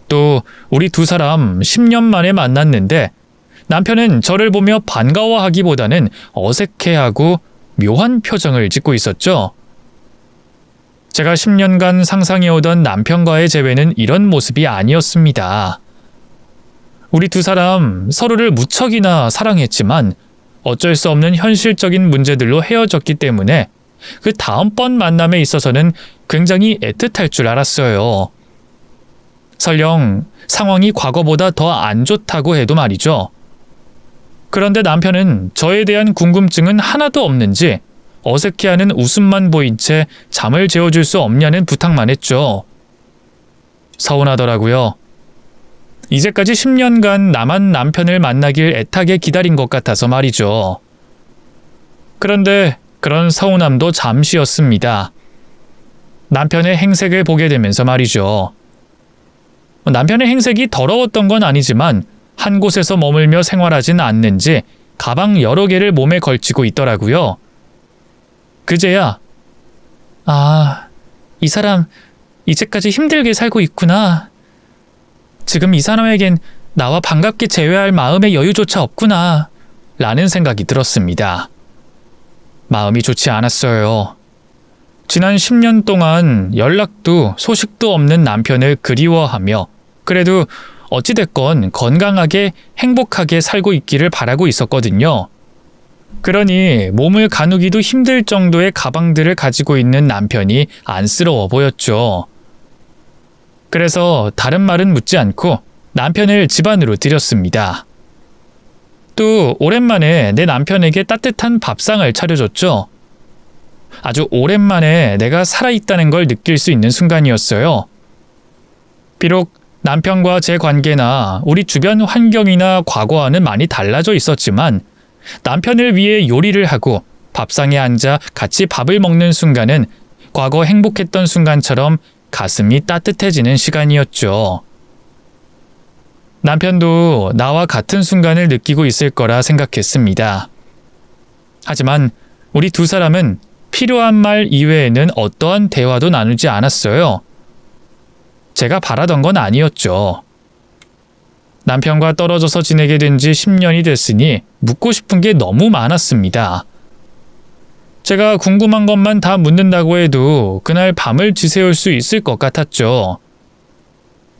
또 우리 두 사람 10년 만에 만났는데 남편은 저를 보며 반가워하기보다는 어색해하고 묘한 표정을 짓고 있었죠. 제가 10년간 상상해오던 남편과의 재회는 이런 모습이 아니었습니다. 우리 두 사람 서로를 무척이나 사랑했지만 어쩔 수 없는 현실적인 문제들로 헤어졌기 때문에 그 다음번 만남에 있어서는 굉장히 애틋할 줄 알았어요. 설령 상황이 과거보다 더 안 좋다고 해도 말이죠. 그런데 남편은 저에 대한 궁금증은 하나도 없는지 어색해하는 웃음만 보인 채 잠을 재워줄 수 없냐는 부탁만 했죠. 서운하더라고요. 이제까지 10년간 나만 남편을 만나길 애타게 기다린 것 같아서 말이죠. 그런데 그런 서운함도 잠시였습니다. 남편의 행색을 보게 되면서 말이죠. 남편의 행색이 더러웠던 건 아니지만 한 곳에서 머물며 생활하진 않는지 가방 여러 개를 몸에 걸치고 있더라고요. 그제야 이 사람 이제까지 힘들게 살고 있구나. 지금 이 사람에겐 나와 반갑게 재회할 마음의 여유조차 없구나 라는 생각이 들었습니다. 마음이 좋지 않았어요. 지난 10년 동안 연락도 소식도 없는 남편을 그리워하며 그래도 어찌됐건 건강하게 행복하게 살고 있기를 바라고 있었거든요. 그러니 몸을 가누기도 힘들 정도의 가방들을 가지고 있는 남편이 안쓰러워 보였죠. 그래서 다른 말은 묻지 않고 남편을 집 안으로 들였습니다. 또 오랜만에 내 남편에게 따뜻한 밥상을 차려줬죠. 아주 오랜만에 내가 살아있다는 걸 느낄 수 있는 순간이었어요. 비록 남편과 제 관계나 우리 주변 환경이나 과거와는 많이 달라져 있었지만 남편을 위해 요리를 하고 밥상에 앉아 같이 밥을 먹는 순간은 과거 행복했던 순간처럼 가슴이 따뜻해지는 시간이었죠. 남편도 나와 같은 순간을 느끼고 있을 거라 생각했습니다. 하지만 우리 두 사람은 필요한 말 이외에는 어떠한 대화도 나누지 않았어요. 제가 바라던 건 아니었죠. 남편과 떨어져서 지내게 된 지 10년이 됐으니 묻고 싶은 게 너무 많았습니다. 제가 궁금한 것만 다 묻는다고 해도 그날 밤을 지새울 수 있을 것 같았죠.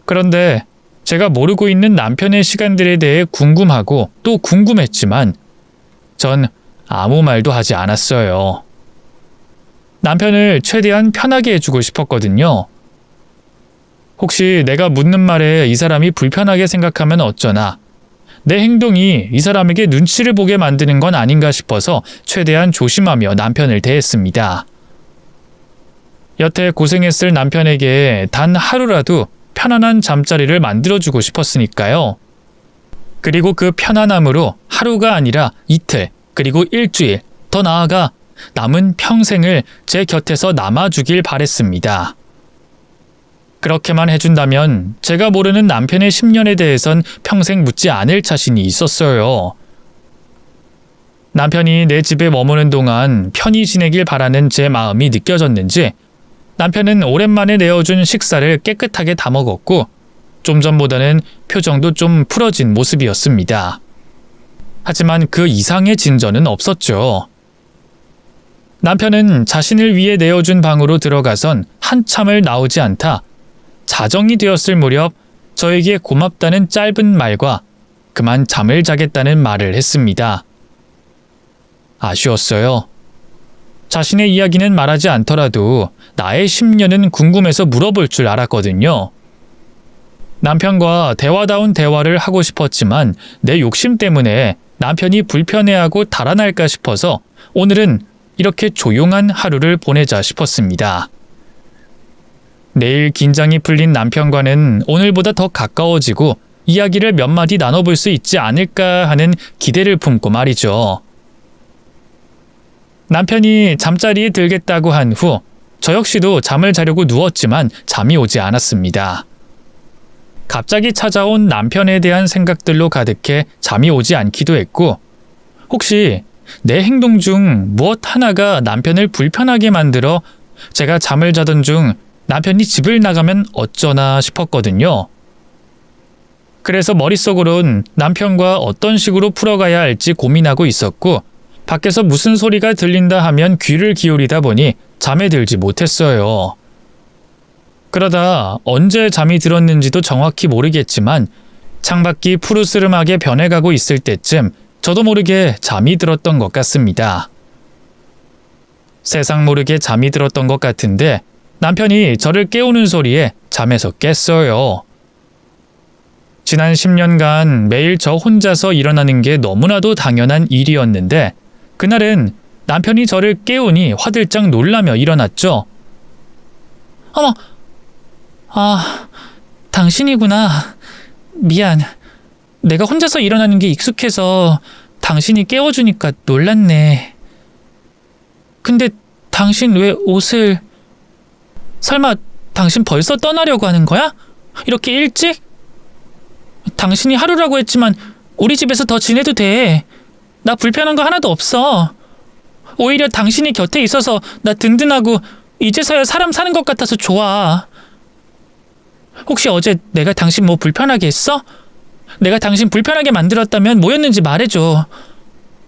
그런데 제가 모르고 있는 남편의 시간들에 대해 궁금하고 또 궁금했지만 전 아무 말도 하지 않았어요. 남편을 최대한 편하게 해주고 싶었거든요. 혹시 내가 묻는 말에 이 사람이 불편하게 생각하면 어쩌나, 내 행동이 이 사람에게 눈치를 보게 만드는 건 아닌가 싶어서 최대한 조심하며 남편을 대했습니다. 여태 고생했을 남편에게 단 하루라도 편안한 잠자리를 만들어주고 싶었으니까요. 그리고 그 편안함으로 하루가 아니라 이틀, 그리고 일주일, 더 나아가 남은 평생을 제 곁에서 남아주길 바랬습니다. 그렇게만 해준다면 제가 모르는 남편의 10년에 대해선 평생 묻지 않을 자신이 있었어요. 남편이 내 집에 머무는 동안 편히 지내길 바라는 제 마음이 느껴졌는지 남편은 오랜만에 내어준 식사를 깨끗하게 다 먹었고 좀 전보다는 표정도 좀 풀어진 모습이었습니다. 하지만 그 이상의 진전은 없었죠. 남편은 자신을 위해 내어준 방으로 들어가선 한참을 나오지 않다 자정이 되었을 무렵 저에게 고맙다는 짧은 말과 그만 잠을 자겠다는 말을 했습니다. 아쉬웠어요. 자신의 이야기는 말하지 않더라도 나의 10년은 궁금해서 물어볼 줄 알았거든요. 남편과 대화다운 대화를 하고 싶었지만 내 욕심 때문에 남편이 불편해하고 달아날까 싶어서 오늘은 이렇게 조용한 하루를 보내자 싶었습니다. 내일 긴장이 풀린 남편과는 오늘보다 더 가까워지고 이야기를 몇 마디 나눠볼 수 있지 않을까 하는 기대를 품고 말이죠. 남편이 잠자리에 들겠다고 한 후 저 역시도 잠을 자려고 누웠지만 잠이 오지 않았습니다. 갑자기 찾아온 남편에 대한 생각들로 가득해 잠이 오지 않기도 했고 혹시 내 행동 중 무엇 하나가 남편을 불편하게 만들어 제가 잠을 자던 중 남편이 집을 나가면 어쩌나 싶었거든요. 그래서 머릿속으론 남편과 어떤 식으로 풀어가야 할지 고민하고 있었고 밖에서 무슨 소리가 들린다 하면 귀를 기울이다 보니 잠에 들지 못했어요. 그러다 언제 잠이 들었는지도 정확히 모르겠지만 창밖이 푸르스름하게 변해가고 있을 때쯤 저도 모르게 잠이 들었던 것 같습니다. 세상 모르게 잠이 들었던 것 같은데 남편이 저를 깨우는 소리에 잠에서 깼어요. 지난 10년간 매일 저 혼자서 일어나는 게 너무나도 당연한 일이었는데 그날은 남편이 저를 깨우니 화들짝 놀라며 일어났죠. 어머, 당신이구나. 미안. 내가 혼자서 일어나는 게 익숙해서 당신이 깨워주니까 놀랐네. 근데 당신 왜 옷을... 설마 당신 벌써 떠나려고 하는 거야? 이렇게 일찍? 당신이 하루라고 했지만 우리 집에서 더 지내도 돼. 나 불편한 거 하나도 없어. 오히려 당신이 곁에 있어서 나 든든하고 이제서야 사람 사는 것 같아서 좋아. 혹시 어제 내가 당신 뭐 불편하게 했어? 내가 당신 불편하게 만들었다면 뭐였는지 말해줘.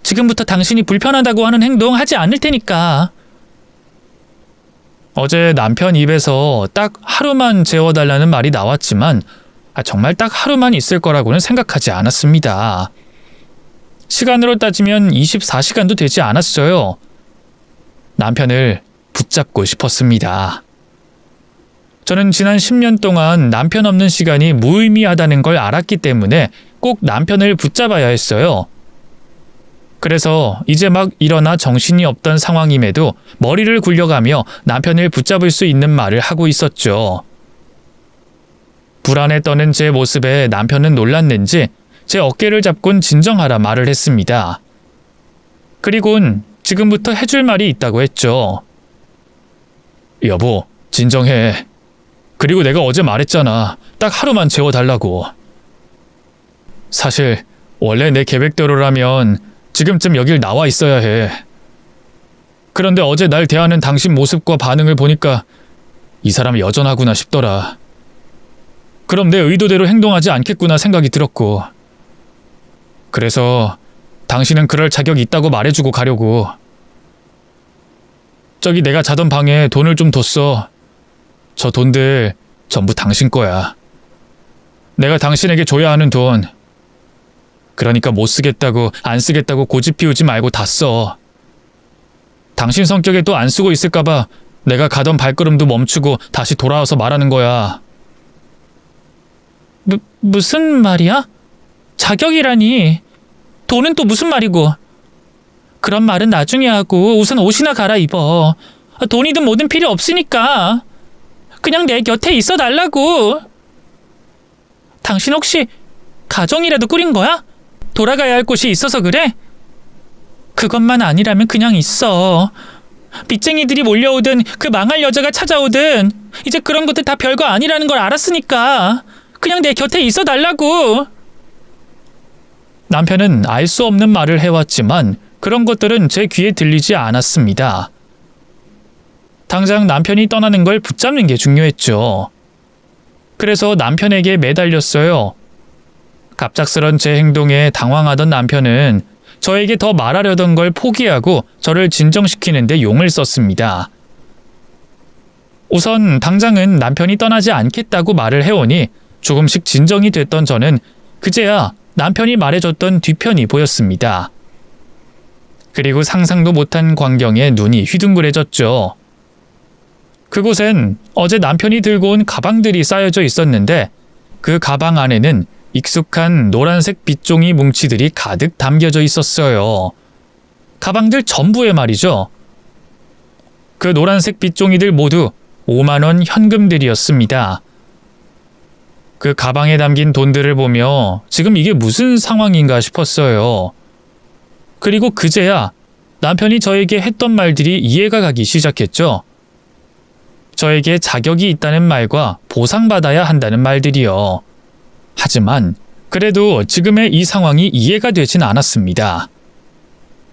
지금부터 당신이 불편하다고 하는 행동 하지 않을 테니까. 어제 남편 입에서 딱 하루만 재워달라는 말이 나왔지만 정말 딱 하루만 있을 거라고는 생각하지 않았습니다. 시간으로 따지면 24시간도 되지 않았어요. 남편을 붙잡고 싶었습니다. 저는 지난 10년 동안 남편 없는 시간이 무의미하다는 걸 알았기 때문에 꼭 남편을 붙잡아야 했어요. 그래서 이제 막 일어나 정신이 없던 상황임에도 머리를 굴려가며 남편을 붙잡을 수 있는 말을 하고 있었죠. 불안에 떠는 제 모습에 남편은 놀랐는지 제 어깨를 잡곤 진정하라 말을 했습니다. 그리곤 지금부터 해줄 말이 있다고 했죠. 여보, 진정해. 그리고 내가 어제 말했잖아. 딱 하루만 재워달라고. 사실 원래 내 계획대로라면 지금쯤 여길 나와 있어야 해. 그런데 어제 날 대하는 당신 모습과 반응을 보니까 이 사람이 여전하구나 싶더라. 그럼 내 의도대로 행동하지 않겠구나 생각이 들었고. 그래서 당신은 그럴 자격이 있다고 말해주고 가려고. 저기 내가 자던 방에 돈을 좀 뒀어. 저 돈들 전부 당신 거야. 내가 당신에게 줘야 하는 돈. 그러니까 못 쓰겠다고 안 쓰겠다고 고집 피우지 말고 다 써. 당신 성격에 또 안 쓰고 있을까봐 내가 가던 발걸음도 멈추고 다시 돌아와서 말하는 거야. 무슨 말이야? 자격이라니. 돈은 또 무슨 말이고. 그런 말은 나중에 하고 우선 옷이나 갈아입어. 돈이든 뭐든 필요 없으니까. 그냥 내 곁에 있어 달라고. 당신 혹시 가정이라도 꾸린 거야? 돌아가야 할 곳이 있어서 그래? 그것만 아니라면 그냥 있어. 빚쟁이들이 몰려오든 그 망할 여자가 찾아오든 이제 그런 것들 다 별거 아니라는 걸 알았으니까 그냥 내 곁에 있어 달라고. 남편은 알 수 없는 말을 해왔지만 그런 것들은 제 귀에 들리지 않았습니다. 당장 남편이 떠나는 걸 붙잡는 게 중요했죠. 그래서 남편에게 매달렸어요. 갑작스런 제 행동에 당황하던 남편은 저에게 더 말하려던 걸 포기하고 저를 진정시키는데 용을 썼습니다. 우선 당장은 남편이 떠나지 않겠다고 말을 해오니 조금씩 진정이 됐던 저는 그제야 남편이 말해줬던 뒤편이 보였습니다. 그리고 상상도 못한 광경에 눈이 휘둥그레졌죠. 그곳엔 어제 남편이 들고 온 가방들이 쌓여져 있었는데 그 가방 안에는 익숙한 노란색 빗종이 뭉치들이 가득 담겨져 있었어요. 가방들 전부에 말이죠. 그 노란색 빗종이들 모두 5만 원 현금들이었습니다. 그 가방에 담긴 돈들을 보며 지금 이게 무슨 상황인가 싶었어요. 그리고 그제야 남편이 저에게 했던 말들이 이해가 가기 시작했죠. 저에게 자격이 있다는 말과 보상받아야 한다는 말들이요. 하지만 그래도 지금의 이 상황이 이해가 되진 않았습니다.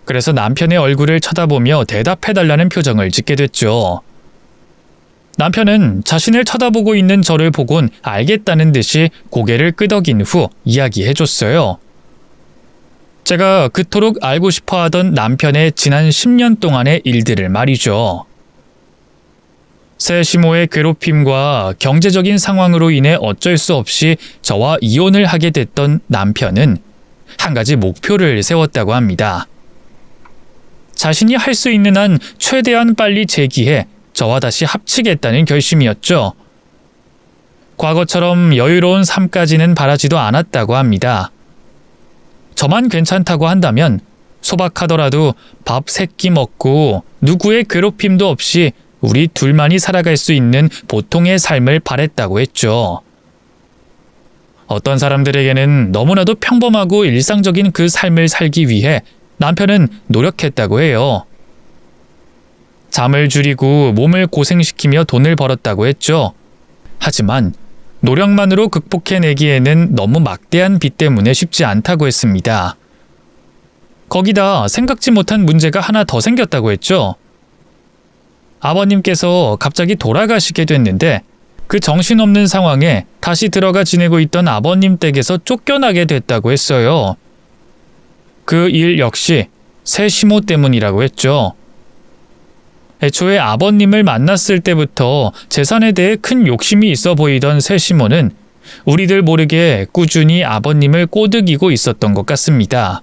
그래서 남편의 얼굴을 쳐다보며 대답해달라는 표정을 짓게 됐죠. 남편은 자신을 쳐다보고 있는 저를 보곤 알겠다는 듯이 고개를 끄덕인 후 이야기해줬어요. 제가 그토록 알고 싶어하던 남편의 지난 10년 동안의 일들을 말이죠. 새 시모의 괴롭힘과 경제적인 상황으로 인해 어쩔 수 없이 저와 이혼을 하게 됐던 남편은 한 가지 목표를 세웠다고 합니다. 자신이 할 수 있는 한 최대한 빨리 재기해 저와 다시 합치겠다는 결심이었죠. 과거처럼 여유로운 삶까지는 바라지도 않았다고 합니다. 저만 괜찮다고 한다면 소박하더라도 밥 3끼 먹고 누구의 괴롭힘도 없이 우리 둘만이 살아갈 수 있는 보통의 삶을 바랬다고 했죠. 어떤 사람들에게는 너무나도 평범하고 일상적인 그 삶을 살기 위해 남편은 노력했다고 해요. 잠을 줄이고 몸을 고생시키며 돈을 벌었다고 했죠. 하지만 노력만으로 극복해내기에는 너무 막대한 빚 때문에 쉽지 않다고 했습니다. 거기다 생각지 못한 문제가 하나 더 생겼다고 했죠. 아버님께서 갑자기 돌아가시게 됐는데 그 정신없는 상황에 다시 들어가 지내고 있던 아버님 댁에서 쫓겨나게 됐다고 했어요. 그 일 역시 새 시모 때문이라고 했죠. 애초에 아버님을 만났을 때부터 재산에 대해 큰 욕심이 있어 보이던 새 시모는 우리들 모르게 꾸준히 아버님을 꼬드기고 있었던 것 같습니다.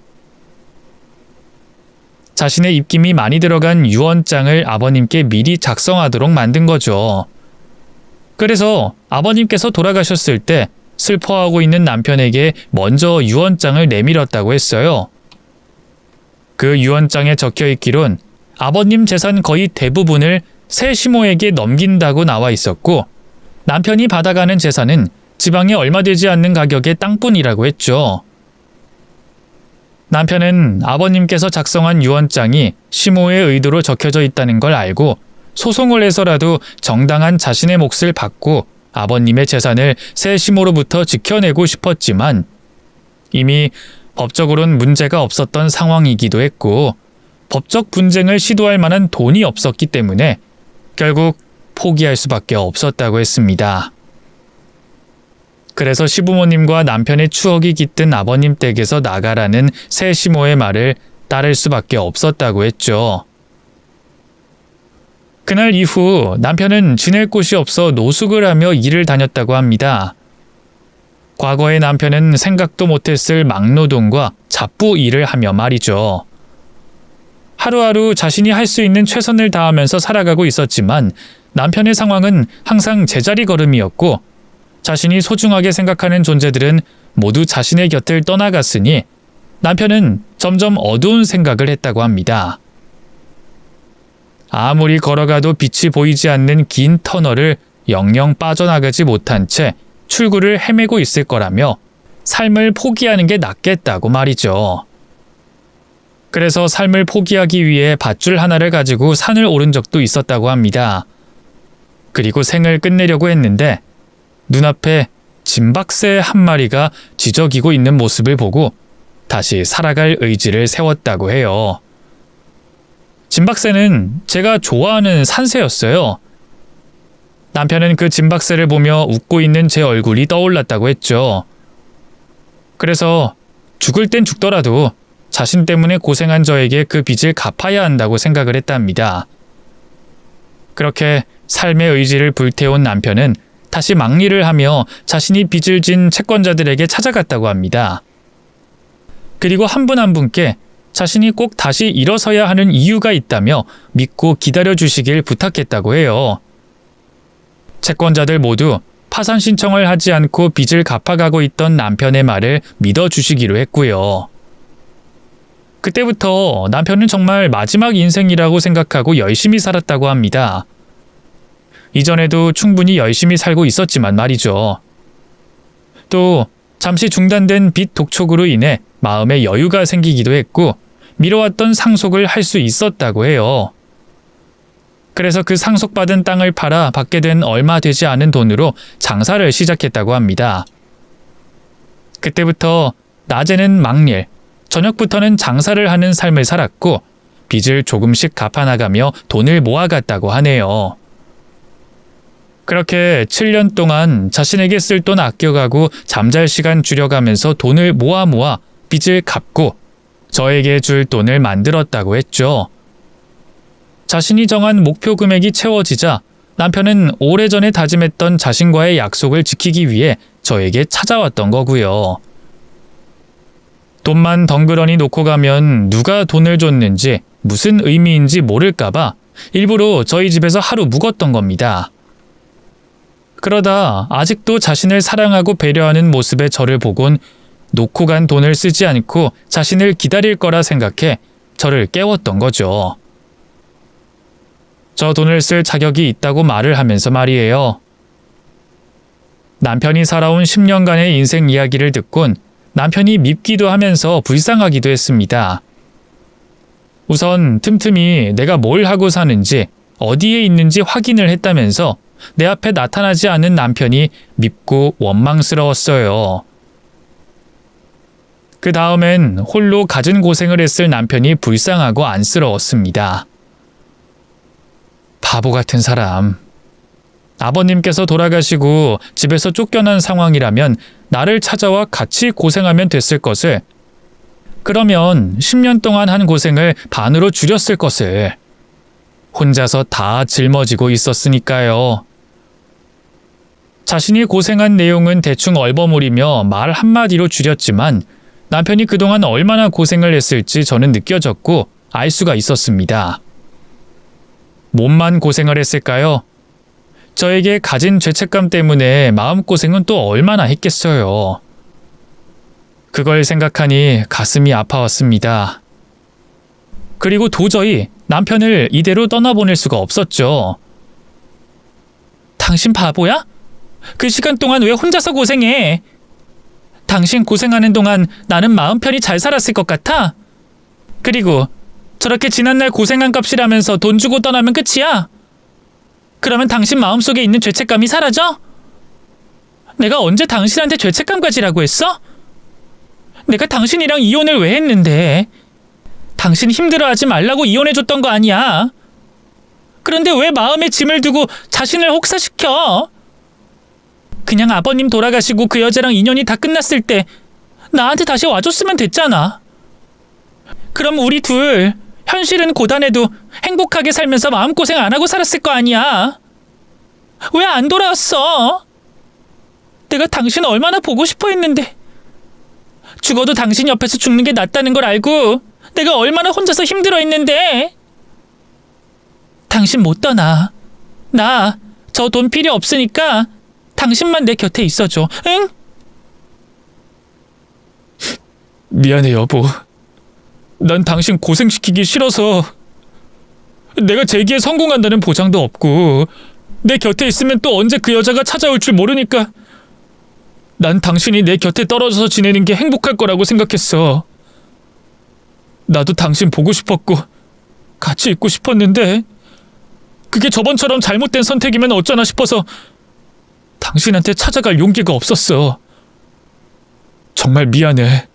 자신의 입김이 많이 들어간 유언장을 아버님께 미리 작성하도록 만든 거죠. 그래서 아버님께서 돌아가셨을 때 슬퍼하고 있는 남편에게 먼저 유언장을 내밀었다고 했어요. 그 유언장에 적혀 있기론 아버님 재산 거의 대부분을 새 시모에게 넘긴다고 나와 있었고, 남편이 받아가는 재산은 지방에 얼마 되지 않는 가격의 땅뿐이라고 했죠. 남편은 아버님께서 작성한 유언장이 시모의 의도로 적혀져 있다는 걸 알고 소송을 해서라도 정당한 자신의 몫을 받고 아버님의 재산을 새 시모로부터 지켜내고 싶었지만 이미 법적으로는 문제가 없었던 상황이기도 했고 법적 분쟁을 시도할 만한 돈이 없었기 때문에 결국 포기할 수밖에 없었다고 했습니다. 그래서 시부모님과 남편의 추억이 깃든 아버님 댁에서 나가라는 새 시모의 말을 따를 수밖에 없었다고 했죠. 그날 이후 남편은 지낼 곳이 없어 노숙을 하며 일을 다녔다고 합니다. 과거의 남편은 생각도 못했을 막노동과 잡부 일을 하며 말이죠. 하루하루 자신이 할 수 있는 최선을 다하면서 살아가고 있었지만 남편의 상황은 항상 제자리 걸음이었고 자신이 소중하게 생각하는 존재들은 모두 자신의 곁을 떠나갔으니 남편은 점점 어두운 생각을 했다고 합니다. 아무리 걸어가도 빛이 보이지 않는 긴 터널을 영영 빠져나가지 못한 채 출구를 헤매고 있을 거라며 삶을 포기하는 게 낫겠다고 말이죠. 그래서 삶을 포기하기 위해 밧줄 하나를 가지고 산을 오른 적도 있었다고 합니다. 그리고 생을 끝내려고 했는데 눈앞에 짐박새 한 마리가 지저귀고 있는 모습을 보고 다시 살아갈 의지를 세웠다고 해요. 짐박새는 제가 좋아하는 산새였어요. 남편은 그 짐박새를 보며 웃고 있는 제 얼굴이 떠올랐다고 했죠. 그래서 죽을 땐 죽더라도 자신 때문에 고생한 저에게 그 빚을 갚아야 한다고 생각을 했답니다. 그렇게 삶의 의지를 불태운 남편은 다시 막리를 하며 자신이 빚을 진 채권자들에게 찾아갔다고 합니다. 그리고 한 분 한 분께 자신이 꼭 다시 일어서야 하는 이유가 있다며 믿고 기다려주시길 부탁했다고 해요. 채권자들 모두 파산 신청을 하지 않고 빚을 갚아가고 있던 남편의 말을 믿어주시기로 했고요. 그때부터 남편은 정말 마지막 인생이라고 생각하고 열심히 살았다고 합니다. 이전에도 충분히 열심히 살고 있었지만 말이죠. 또 잠시 중단된 빚 독촉으로 인해 마음에 여유가 생기기도 했고 미뤄왔던 상속을 할 수 있었다고 해요. 그래서 그 상속받은 땅을 팔아 받게 된 얼마 되지 않은 돈으로 장사를 시작했다고 합니다. 그때부터 낮에는 막일, 저녁부터는 장사를 하는 삶을 살았고 빚을 조금씩 갚아나가며 돈을 모아갔다고 하네요. 그렇게 7년 동안 자신에게 쓸 돈 아껴가고 잠잘 시간 줄여가면서 돈을 모아 빚을 갚고 저에게 줄 돈을 만들었다고 했죠. 자신이 정한 목표 금액이 채워지자 남편은 오래전에 다짐했던 자신과의 약속을 지키기 위해 저에게 찾아왔던 거고요. 돈만 덩그러니 놓고 가면 누가 돈을 줬는지 무슨 의미인지 모를까봐 일부러 저희 집에서 하루 묵었던 겁니다. 그러다 아직도 자신을 사랑하고 배려하는 모습의 저를 보곤 놓고 간 돈을 쓰지 않고 자신을 기다릴 거라 생각해 저를 깨웠던 거죠. 저 돈을 쓸 자격이 있다고 말을 하면서 말이에요. 남편이 살아온 10년간의 인생 이야기를 듣곤 남편이 밉기도 하면서 불쌍하기도 했습니다. 우선 틈틈이 내가 뭘 하고 사는지 어디에 있는지 확인을 했다면서 내 앞에 나타나지 않은 남편이 밉고 원망스러웠어요. 그 다음엔 홀로 갖은 고생을 했을 남편이 불쌍하고 안쓰러웠습니다. 바보 같은 사람. 아버님께서 돌아가시고 집에서 쫓겨난 상황이라면 나를 찾아와 같이 고생하면 됐을 것을, 그러면 10년 동안 한 고생을 반으로 줄였을 것을 혼자서 다 짊어지고 있었으니까요. 자신이 고생한 내용은 대충 얼버무리며 말 한마디로 줄였지만 남편이 그동안 얼마나 고생을 했을지 저는 느껴졌고 알 수가 있었습니다. 몸만 고생을 했을까요? 저에게 가진 죄책감 때문에 마음고생은 또 얼마나 했겠어요. 그걸 생각하니 가슴이 아파왔습니다. 그리고 도저히 남편을 이대로 떠나보낼 수가 없었죠. 당신 바보야? 그 시간 동안 왜 혼자서 고생해? 당신 고생하는 동안 나는 마음 편히 잘 살았을 것 같아? 그리고 저렇게 지난날 고생한 값이라면서 돈 주고 떠나면 끝이야? 그러면 당신 마음속에 있는 죄책감이 사라져? 내가 언제 당신한테 죄책감 가지라고 했어? 내가 당신이랑 이혼을 왜 했는데? 당신 힘들어하지 말라고 이혼해줬던 거 아니야? 그런데 왜 마음에 짐을 두고 자신을 혹사시켜? 그냥 아버님 돌아가시고 그 여자랑 인연이 다 끝났을 때 나한테 다시 와줬으면 됐잖아. 그럼 우리 둘 현실은 고단해도 행복하게 살면서 마음고생 안 하고 살았을 거 아니야. 왜 안 돌아왔어? 내가 당신 얼마나 보고 싶어 했는데. 죽어도 당신 옆에서 죽는 게 낫다는 걸 알고 내가 얼마나 혼자서 힘들어 했는데. 당신 못 떠나. 나 저 돈 필요 없으니까 당신만 내 곁에 있어줘. 응? 미안해 여보. 난 당신 고생시키기 싫어서. 내가 재기에 성공한다는 보장도 없고 내 곁에 있으면 또 언제 그 여자가 찾아올 줄 모르니까 난 당신이 내 곁에 떨어져서 지내는 게 행복할 거라고 생각했어. 나도 당신 보고 싶었고 같이 있고 싶었는데 그게 저번처럼 잘못된 선택이면 어쩌나 싶어서 당신한테 찾아갈 용기가 없었어. 정말 미안해.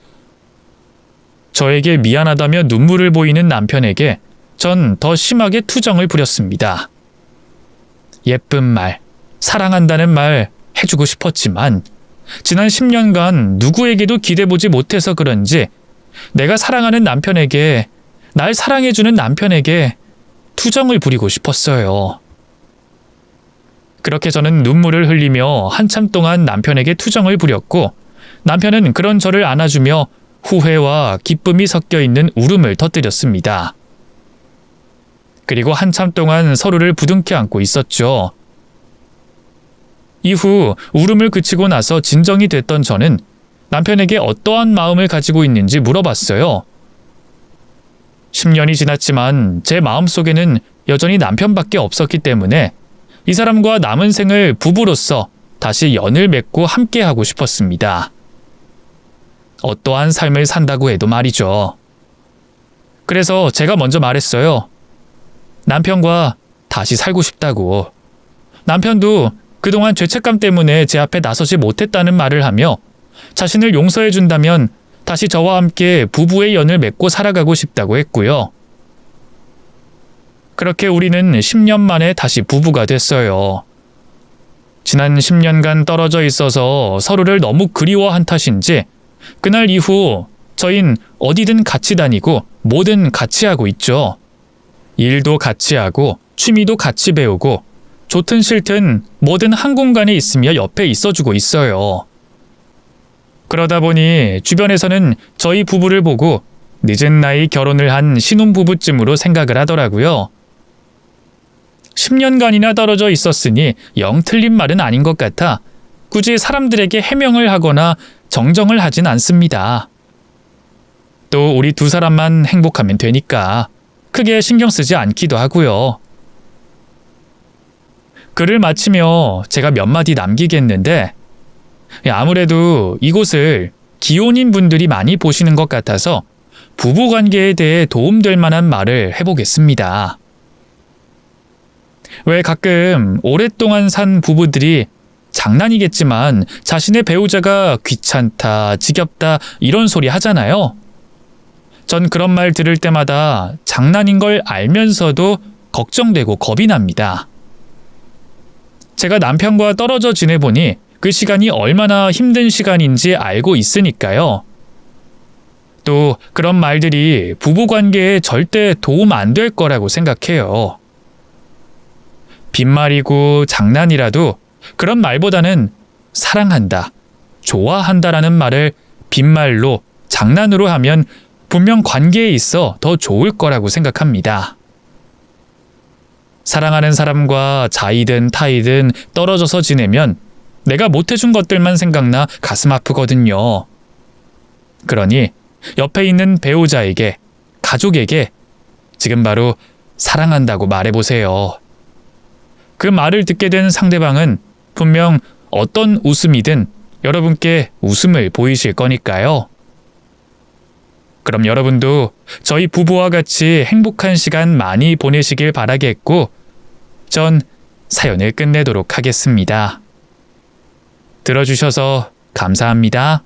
저에게 미안하다며 눈물을 보이는 남편에게 전 더 심하게 투정을 부렸습니다. 예쁜 말, 사랑한다는 말 해주고 싶었지만 지난 10년간 누구에게도 기대보지 못해서 그런지 내가 사랑하는 남편에게, 날 사랑해주는 남편에게 투정을 부리고 싶었어요. 그렇게 저는 눈물을 흘리며 한참 동안 남편에게 투정을 부렸고 남편은 그런 저를 안아주며 후회와 기쁨이 섞여 있는 울음을 터뜨렸습니다. 그리고 한참 동안 서로를 부둥켜 안고 있었죠. 이후 울음을 그치고 나서 진정이 됐던 저는 남편에게 어떠한 마음을 가지고 있는지 물어봤어요. 10년이 지났지만 제 마음속에는 여전히 남편밖에 없었기 때문에 이 사람과 남은 생을 부부로서 다시 연을 맺고 함께하고 싶었습니다. 어떠한 삶을 산다고 해도 말이죠. 그래서 제가 먼저 말했어요. 남편과 다시 살고 싶다고. 남편도 그동안 죄책감 때문에 제 앞에 나서지 못했다는 말을 하며 자신을 용서해 준다면 다시 저와 함께 부부의 연을 맺고 살아가고 싶다고 했고요. 그렇게 우리는 10년 만에 다시 부부가 됐어요. 지난 10년간 떨어져 있어서 서로를 너무 그리워한 탓인지 그날 이후 저흰 어디든 같이 다니고 뭐든 같이 하고 있죠. 일도 같이 하고 취미도 같이 배우고 좋든 싫든 뭐든 한 공간에 있으며 옆에 있어주고 있어요. 그러다 보니 주변에서는 저희 부부를 보고 늦은 나이 결혼을 한 신혼부부쯤으로 생각을 하더라고요. 10년간이나 떨어져 있었으니 영 틀린 말은 아닌 것 같아 굳이 사람들에게 해명을 하거나 정정을 하진 않습니다. 또 우리 두 사람만 행복하면 되니까 크게 신경 쓰지 않기도 하고요. 글을 마치며 제가 몇 마디 남기겠는데 아무래도 이곳을 기혼인 분들이 많이 보시는 것 같아서 부부관계에 대해 도움될 만한 말을 해보겠습니다. 왜 가끔 오랫동안 산 부부들이 장난이겠지만 자신의 배우자가 귀찮다, 지겹다 이런 소리 하잖아요. 전 그런 말 들을 때마다 장난인 걸 알면서도 걱정되고 겁이 납니다. 제가 남편과 떨어져 지내보니 그 시간이 얼마나 힘든 시간인지 알고 있으니까요. 또 그런 말들이 부부관계에 절대 도움 안 될 거라고 생각해요. 빈말이고 장난이라도 그런 말보다는 사랑한다, 좋아한다라는 말을 빈말로 장난으로 하면 분명 관계에 있어 더 좋을 거라고 생각합니다. 사랑하는 사람과 자이든 타이든 떨어져서 지내면 내가 못해준 것들만 생각나 가슴 아프거든요. 그러니 옆에 있는 배우자에게, 가족에게 지금 바로 사랑한다고 말해보세요. 그 말을 듣게 된 상대방은 분명 어떤 웃음이든 여러분께 웃음을 보이실 거니까요. 그럼 여러분도 저희 부부와 같이 행복한 시간 많이 보내시길 바라겠고, 전 사연을 끝내도록 하겠습니다. 들어주셔서 감사합니다.